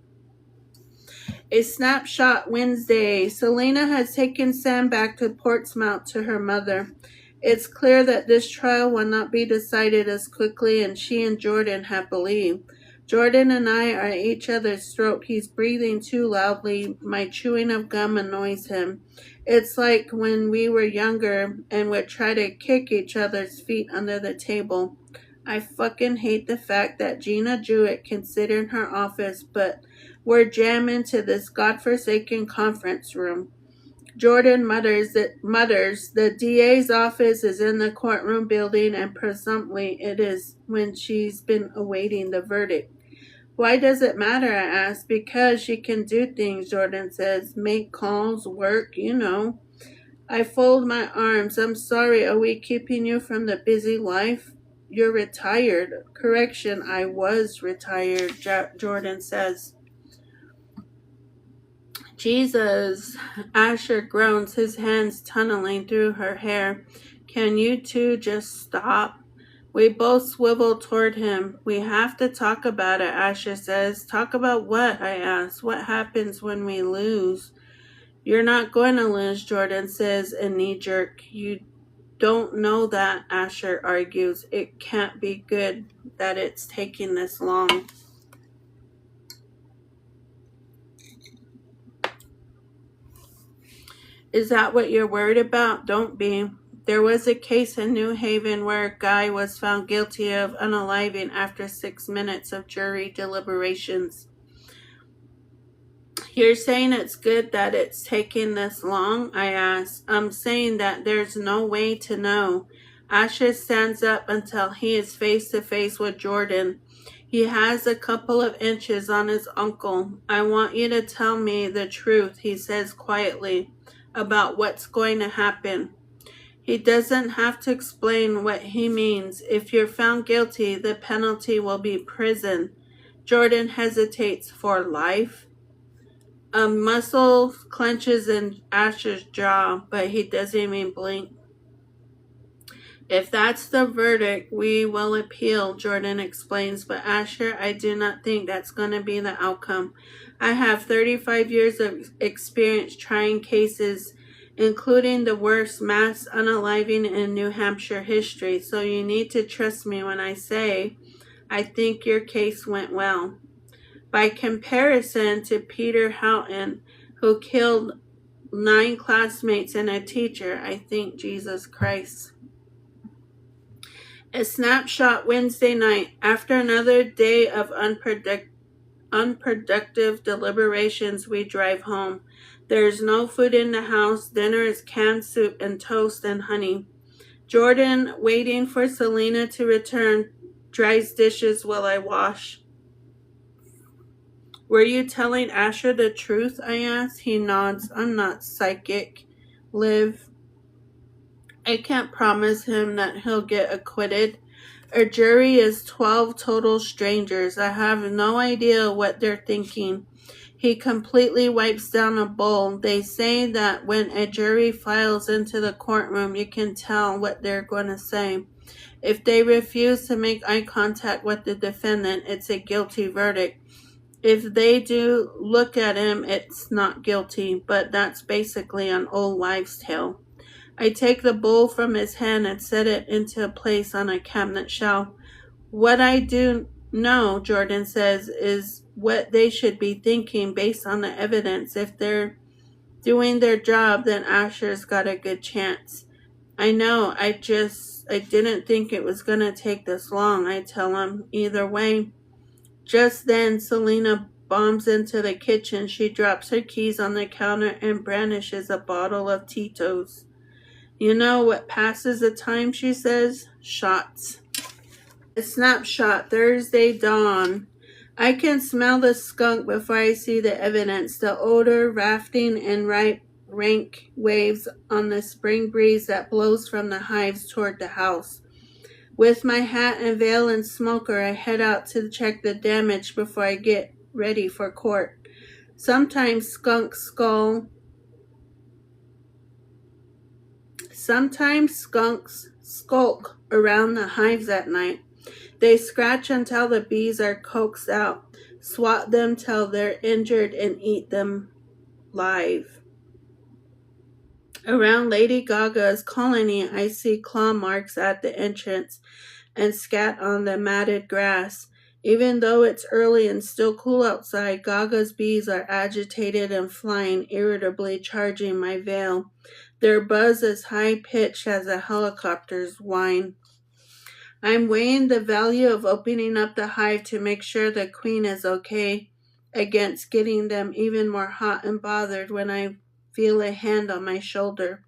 A snapshot Wednesday. Selena has taken Sam back to Portsmouth to her mother. It's clear that this trial will not be decided as quickly as she and Jordan have believed. Jordan and I are at each other's throat. He's breathing too loudly. My chewing of gum annoys him. It's like when we were younger and would try to kick each other's feet under the table. I fucking hate the fact that Gina Jewett can sit in her office, but we're jammed into this godforsaken conference room. Jordan mutters, the DA's office is in the courtroom building, and presumably it is when she's been awaiting the verdict. Why does it matter, I ask. Because she can do things, Jordan says. Make calls, work, you know. I fold my arms. I'm sorry, are we keeping you from the busy life? You're retired. Correction, I was retired, Jordan says. Jesus, Asher groans, his hands tunneling through her hair. Can you two just stop? We both swivel toward him. We have to talk about it, Asher says. Talk about what? I ask. What happens when we lose? You're not going to lose, Jordan says, a knee jerk. You don't know that, Asher argues. It can't be good that it's taking this long. Is that what you're worried about? Don't be. There was a case in New Haven where a guy was found guilty of unaliving after 6 minutes of jury deliberations. You're saying it's good that it's taking this long? I ask. I'm saying that there's no way to know. Asher stands up until he is face to face with Jordan. He has a couple of inches on his uncle. I want you to tell me the truth, he says quietly, about what's going to happen. He doesn't have to explain what he means. If you're found guilty, the penalty will be prison. Jordan hesitates. For life? A muscle clenches in Asher's jaw, but he doesn't even blink. If that's the verdict, we will appeal, Jordan explains. But Asher, I do not think that's going to be the outcome. I have 35 years of experience trying cases, including the worst mass unaliving in New Hampshire history, so you need to trust me when I say I think your case went well. By comparison to Peter Houghton, who killed 9 classmates and a teacher, I think Jesus Christ. A snapshot Wednesday night. After another day of unproductive deliberations, we drive home. There is no food in the house. Dinner is canned soup and toast and honey. Jordan, waiting for Selena to return, dries dishes while I wash. Were you telling Asher the truth? I ask. He nods. I'm not psychic, Liv. I can't promise him that he'll get acquitted. A jury is 12 total strangers. I have no idea what they're thinking. He completely wipes down a bowl. They say that when a jury files into the courtroom, you can tell what they're going to say. If they refuse to make eye contact with the defendant, it's a guilty verdict. If they do look at him, it's not guilty, but that's basically an old wives' tale. I take the bowl from his hand and set it into place on a cabinet shelf. What I do know, Jordan says, is what they should be thinking based on the evidence. If they're doing their job, then Asher's got a good chance. I know, I didn't think it was going to take this long, I tell him. Either way. Just then, Selena bombs into the kitchen. She drops her keys on the counter and brandishes a bottle of Tito's. You know what passes the time, she says? Shots. A snapshot, Thursday dawn. I can smell the skunk before I see the evidence. The odor, rafting in ripe, rank waves on the spring breeze that blows from the hives toward the house. With my hat and veil and smoker, I head out to check the damage before I get ready for court. Sometimes skunks skulk around the hives at night. They scratch until the bees are coaxed out, swat them till they're injured, and eat them live. Around Lady Gaga's colony, I see claw marks at the entrance and scat on the matted grass. Even though it's early and still cool outside, Gaga's bees are agitated and flying, irritably charging my veil. Their buzz is high-pitched as a helicopter's whine. I'm weighing the value of opening up the hive to make sure the queen is okay against getting them even more hot and bothered when I feel a hand on my shoulder.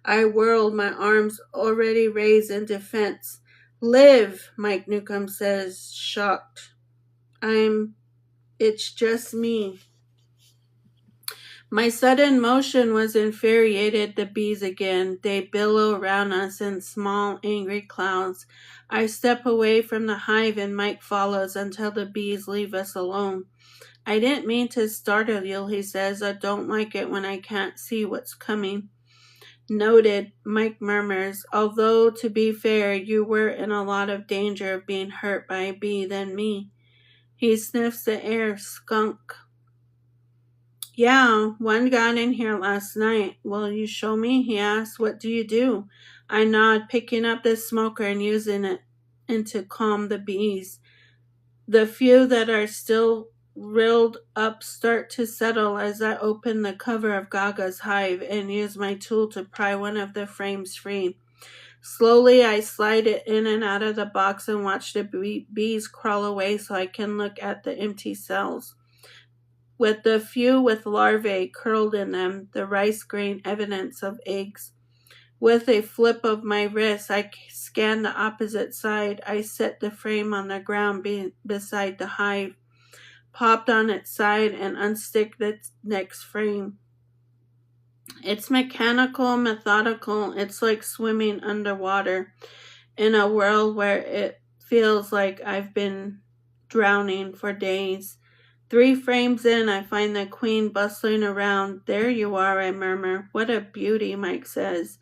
I whirl, my arms already raised in defense. Liv, Mike Newcomb says, shocked. It's just me. My sudden motion was infuriated the bees again. They billow around us in small, angry clouds. I step away from the hive and Mike follows until the bees leave us alone. I didn't mean to startle you, he says. I don't like it when I can't see what's coming. Noted, Mike murmurs, although to be fair, you were in a lot of danger of being hurt by a bee than me. He sniffs the air. Skunk. Yeah, one got in here last night. Will you show me? He asks. What do you do? I nod, picking up the smoker and using it to calm the bees. The few that are still rilled up start to settle as I open the cover of Gaga's hive and use my tool to pry one of the frames free. Slowly, I slide it in and out of the box and watch the bees crawl away so I can look at the empty cells. With the few with larvae curled in them, the rice grain evidence of eggs. With a flip of my wrist, I scan the opposite side. I set the frame on the ground beside the hive, popped on its side, and unstick the next frame. It's mechanical, methodical. It's like swimming underwater in a world where it feels like I've been drowning for days. 3 frames in, I find the queen bustling around. There you are, I murmur. What a beauty, Mike says.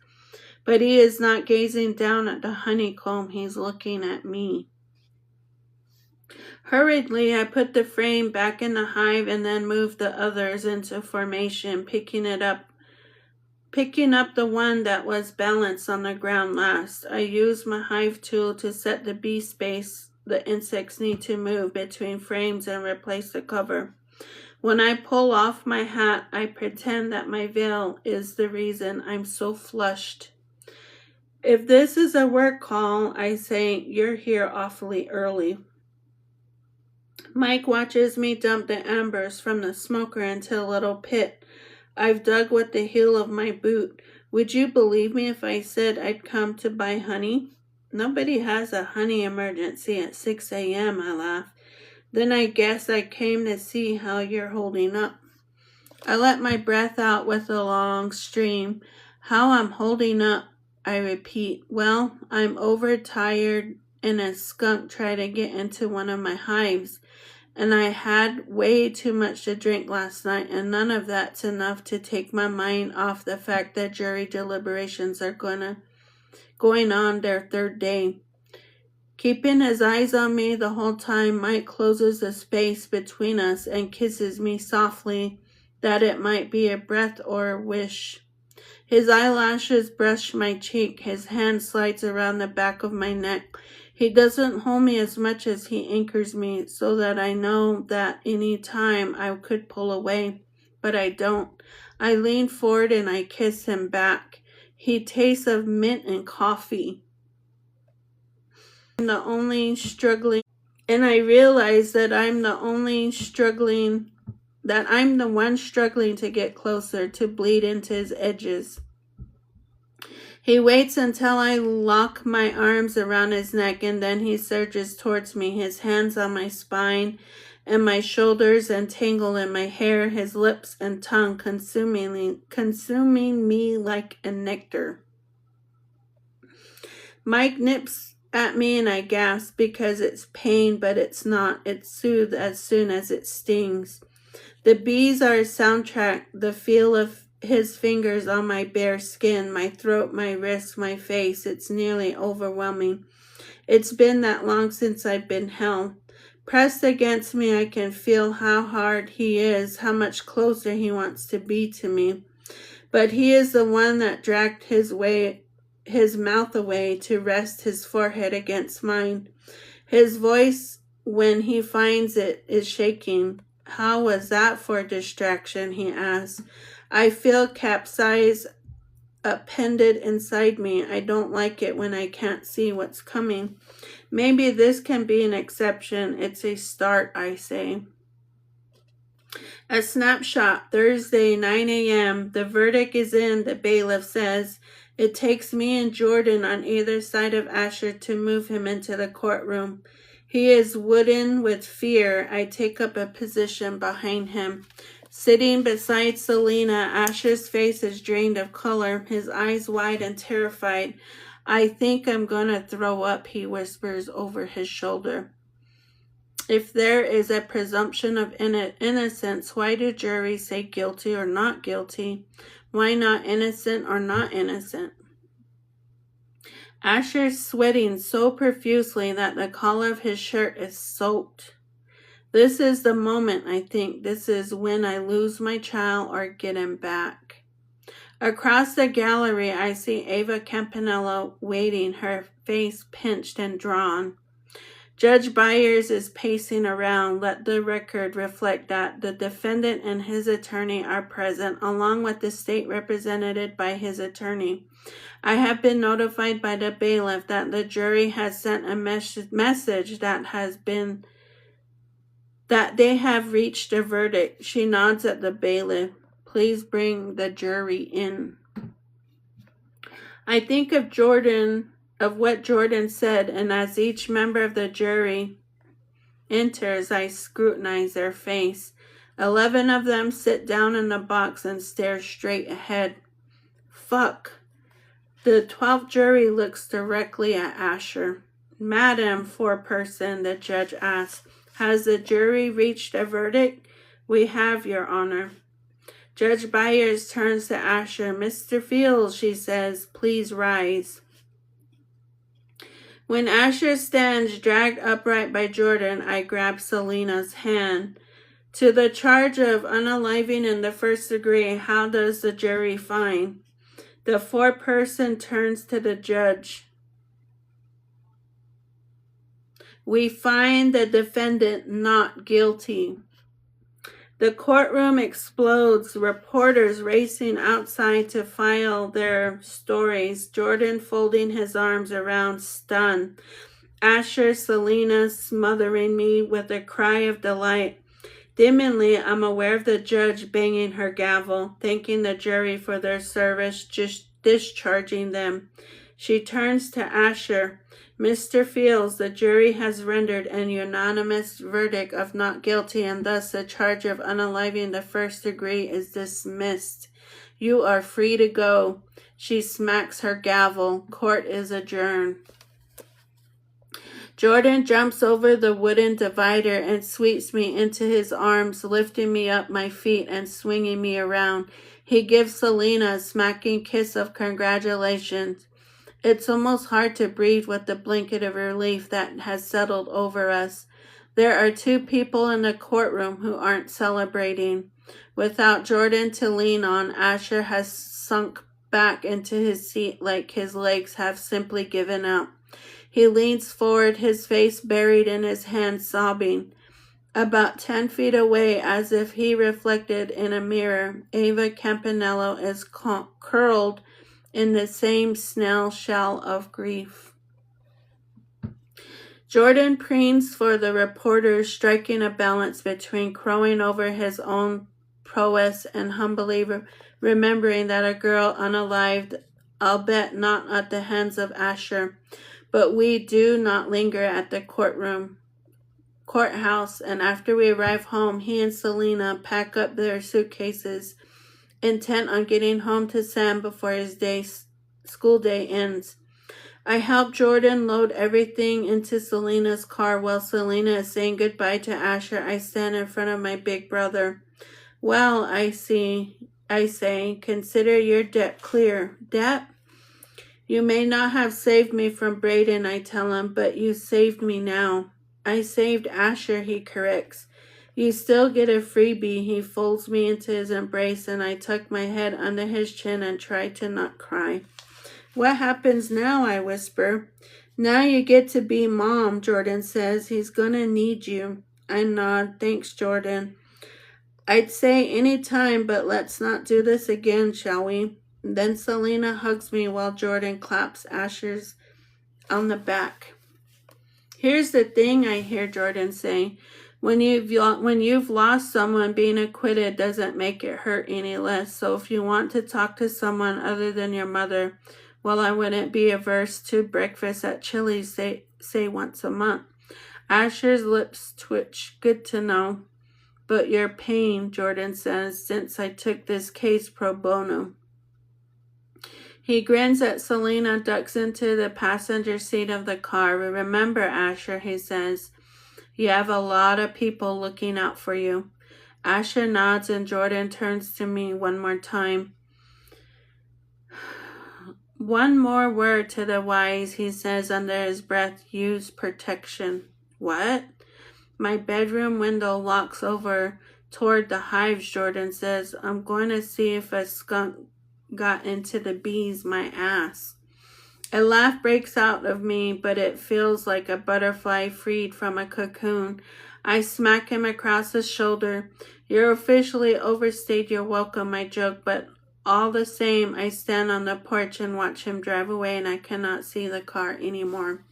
But he is not gazing down at the honeycomb. He's looking at me. Hurriedly, I put the frame back in the hive and then move the others into formation, picking up the one that was balanced on the ground last. I use my hive tool to set the bee space the insects need to move between frames and replace the cover. When I pull off my hat, I pretend that my veil is the reason I'm so flushed. If this is a work call, I say, you're here awfully early. Mike watches me dump the embers from the smoker into a little pit I've dug with the heel of my boot. Would you believe me if I said I'd come to buy honey? Nobody has a honey emergency at 6 a.m., I laugh. Then I guess I came to see how you're holding up. I let my breath out with a long stream. How I'm holding up, I repeat. Well, I'm overtired and a skunk tried to get into one of my hives. And I had way too much to drink last night, and none of that's enough to take my mind off the fact that jury deliberations are going on their 3rd day. Keeping his eyes on me the whole time, Mike closes the space between us and kisses me softly, that it might be a breath or a wish. His eyelashes brush my cheek. His hand slides around the back of my neck. He doesn't hold me as much as he anchors me so that I know that any time I could pull away, but I don't. I lean forward and I kiss him back. He tastes of mint and coffee. I'm the only struggling, and I realize that I'm the one struggling to get closer, to bleed into his edges. He waits until I lock my arms around his neck, and then he surges towards me, his hands on my spine and my shoulders entangled in my hair, his lips and tongue consuming me like a nectar. Mike nips at me and I gasp because it's pain, but it's not. It's soothed as soon as it stings. The bees are a soundtrack, the feel of his fingers on my bare skin, my throat, my wrists, my face. It's nearly overwhelming. It's been that long since I've been held. Pressed against me, I can feel how hard he is, how much closer he wants to be to me. But he is the one that dragged his mouth away to rest his forehead against mine. His voice, when he finds it, is shaking. How was that for a distraction? He asks. I feel capsize appended inside me. I don't like it when I can't see what's coming. Maybe this can be an exception. It's a start, I say. A snapshot, Thursday, 9 a.m. The verdict is in, the bailiff says. It takes me and Jordan on either side of Asher to move him into the courtroom. He is wooden with fear. I take up a position behind him. Sitting beside Selena, Asher's face is drained of color, his eyes wide and terrified. I think I'm going to throw up, he whispers over his shoulder. If there is a presumption of innocence, why do juries say guilty or not guilty? Why not innocent or not innocent? Asher's sweating so profusely that the collar of his shirt is soaked. This is the moment, I think. This is when I lose my child or get him back. Across the gallery, I see Ava Campanello waiting, her face pinched and drawn. Judge Byers is pacing around. Let the record reflect that the defendant and his attorney are present, along with the state represented by his attorney. I have been notified by the bailiff that the jury has sent a message that they have reached a verdict. She nods at the bailiff. Please bring the jury in. I think of what Jordan said, and as each member of the jury enters, I scrutinize their face. 11 of them sit down in the box and stare straight ahead. Fuck. The 12th jury looks directly at Asher. Madam foreperson, the judge asks, has the jury reached a verdict? We have, Your Honor. Judge Byers turns to Asher. Mr. Fields, she says, please rise. When Asher stands dragged upright by Jordan, I grab Selena's hand. To the charge of unaliving in the first degree, how does the jury find? The foreperson turns to the judge. We find the defendant not guilty. The courtroom explodes, reporters racing outside to file their stories, Jordan folding his arms around, stunned. Asher, Selena smothering me with a cry of delight. Dimly, I'm aware of the judge banging her gavel, thanking the jury for their service, just discharging them. She turns to Asher. Mr. Fields, the jury has rendered an unanimous verdict of not guilty, and thus the charge of unaliving the first degree is dismissed. You are free to go. She smacks her gavel. Court is adjourned. Jordan jumps over the wooden divider and sweeps me into his arms, lifting me up my feet and swinging me around. He gives Selena a smacking kiss of congratulations. It's almost hard to breathe with the blanket of relief that has settled over us. There are two people in the courtroom who aren't celebrating. Without Jordan to lean on, Asher has sunk back into his seat like his legs have simply given out. He leans forward, his face buried in his hands, sobbing. About 10 feet away, as if he reflected in a mirror, Ava Campanello is curled in the same snail shell of grief. Jordan preens for the reporters, striking a balance between crowing over his own prowess and humbly remembering that a girl unalived, I'll bet not at the hands of Asher. But we do not linger at the courthouse, and after we arrive home, he and Selena pack up their suitcases, intent on getting home to Sam before his school day ends. I help Jordan load everything into Selena's car. While Selena is saying goodbye to Asher, I stand in front of my big brother. Well, I say, consider your debt clear. Debt? You may not have saved me from Braden, I tell him, but you saved me now. I saved Asher, he corrects. You still get a freebie. He folds me into his embrace, and I tuck my head under his chin and try to not cry. What happens now? I whisper. Now you get to be Mom, Jordan says. He's gonna need you. I nod. Thanks, Jordan. I'd say any time, but let's not do this again, shall we? Then Selena hugs me while Jordan claps Asher's on the back. Here's the thing, I hear Jordan say. When you've lost someone, being acquitted doesn't make it hurt any less. So if you want to talk to someone other than your mother, well, I wouldn't be averse to breakfast at Chili's, say once a month. Asher's lips twitch. Good to know. But your pain, Jordan says, since I took this case pro bono. He grins at Selena, ducks into the passenger seat of the car. Remember, Asher, he says, You have a lot of people looking out for you. Asher nods and Jordan turns to me one more time. One more word to the wise, he says under his breath. Use protection. What? My bedroom window locks over toward the hives, Jordan says. I'm going to see if a skunk got into the bees, my ass. A laugh breaks out of me, but it feels like a butterfly freed from a cocoon. I smack him across the shoulder. You're officially overstayed your welcome, I joke, but all the same, I stand on the porch and watch him drive away, and I cannot see the car anymore.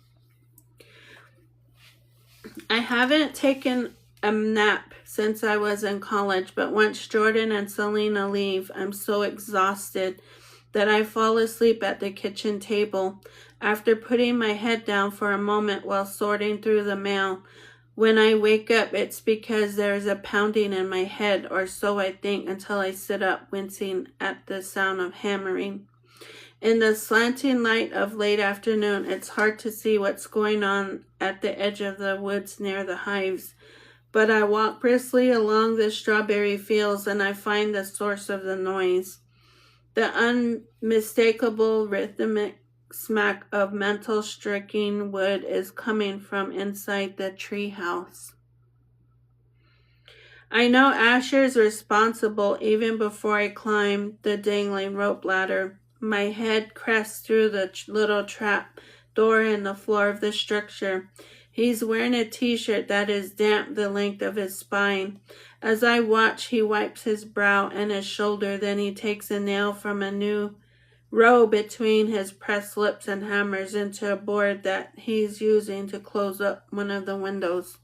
I haven't taken a nap since I was in college, but once Jordan and Selena leave, I'm so exhausted that I fall asleep at the kitchen table. After putting my head down for a moment while sorting through the mail, when I wake up, it's because there's a pounding in my head, or so I think, until I sit up, wincing at the sound of hammering. In the slanting light of late afternoon, it's hard to see what's going on at the edge of the woods near the hives, but I walk briskly along the strawberry fields and I find the source of the noise. The unmistakable rhythmic smack of metal striking wood is coming from inside the treehouse. I know Asher's responsible even before I climb the dangling rope ladder. My head crests through the little trap door in the floor of the structure. He's wearing a t-shirt that is damp the length of his spine. As I watch, he wipes his brow and his shoulder, then he takes a nail from a new row between his pressed lips and hammers into a board that he's using to close up one of the windows.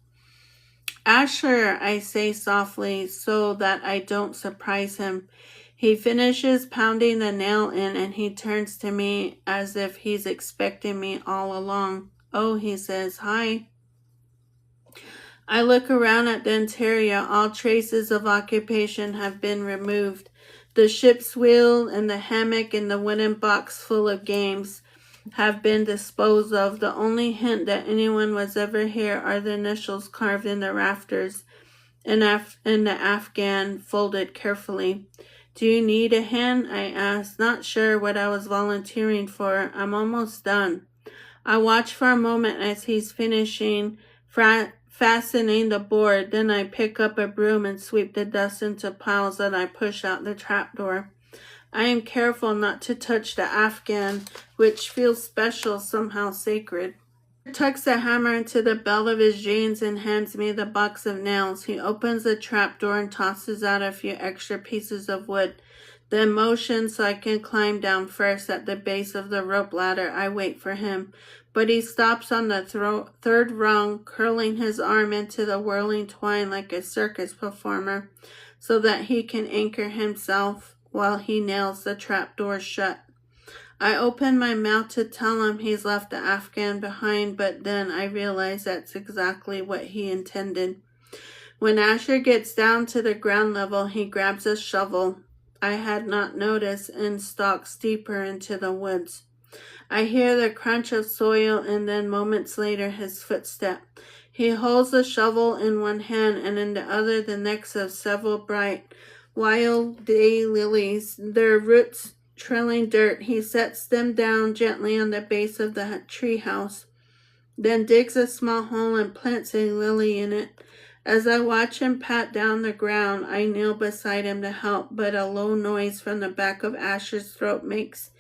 Asher, I say softly so that I don't surprise him. He finishes pounding the nail in and he turns to me as if he's expecting me all along. Oh, he says, hi. I look around at the interior. All traces of occupation have been removed. The ship's wheel and the hammock and the wooden box full of games have been disposed of. The only hint that anyone was ever here are the initials carved in the rafters and the Afghan folded carefully. Do you need a hand? I asked, not sure what I was volunteering for. I'm almost done. I watch for a moment as he's finishing fastening the board. Then I pick up a broom and sweep the dust into piles that I push out the trapdoor. I am careful not to touch the Afghan, which feels special, somehow sacred. He tucks the hammer into the belt of his jeans and hands me the box of nails. He opens the trapdoor and tosses out a few extra pieces of wood. Then motions so I can climb down first at the base of the rope ladder. I wait for him, but he stops on the third rung, curling his arm into the whirling twine like a circus performer so that he can anchor himself while he nails the trapdoor shut. I open my mouth to tell him he's left the Afghan behind, but then I realize that's exactly what he intended. When Asher gets down to the ground level, he grabs a shovel I had not noticed and stalks deeper into the woods. I hear the crunch of soil and then moments later his footstep. He holds the shovel in one hand and in the other the necks of several bright wild day lilies, their roots trailing dirt. He sets them down gently on the base of the treehouse, then digs a small hole and plants a lily in it. As I watch him pat down the ground, I kneel beside him to help, but a low noise from the back of Asher's throat makes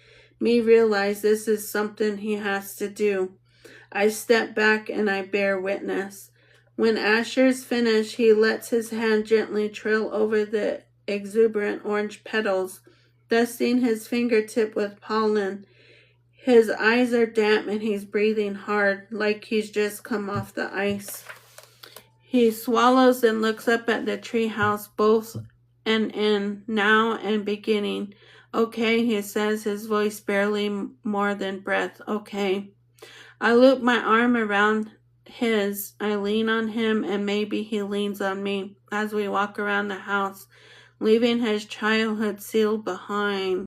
me realize this is something he has to do. I step back and I bear witness. When Asher's finished, he lets his hand gently trail over the exuberant orange petals, dusting his fingertip with pollen. His eyes are damp and he's breathing hard, like he's just come off the ice. He swallows and looks up at the treehouse, both and in, now and beginning. Okay, he says, his voice barely more than breath. Okay. I loop my arm around his. I lean on him and maybe he leans on me as we walk around the house, leaving his childhood sealed behind.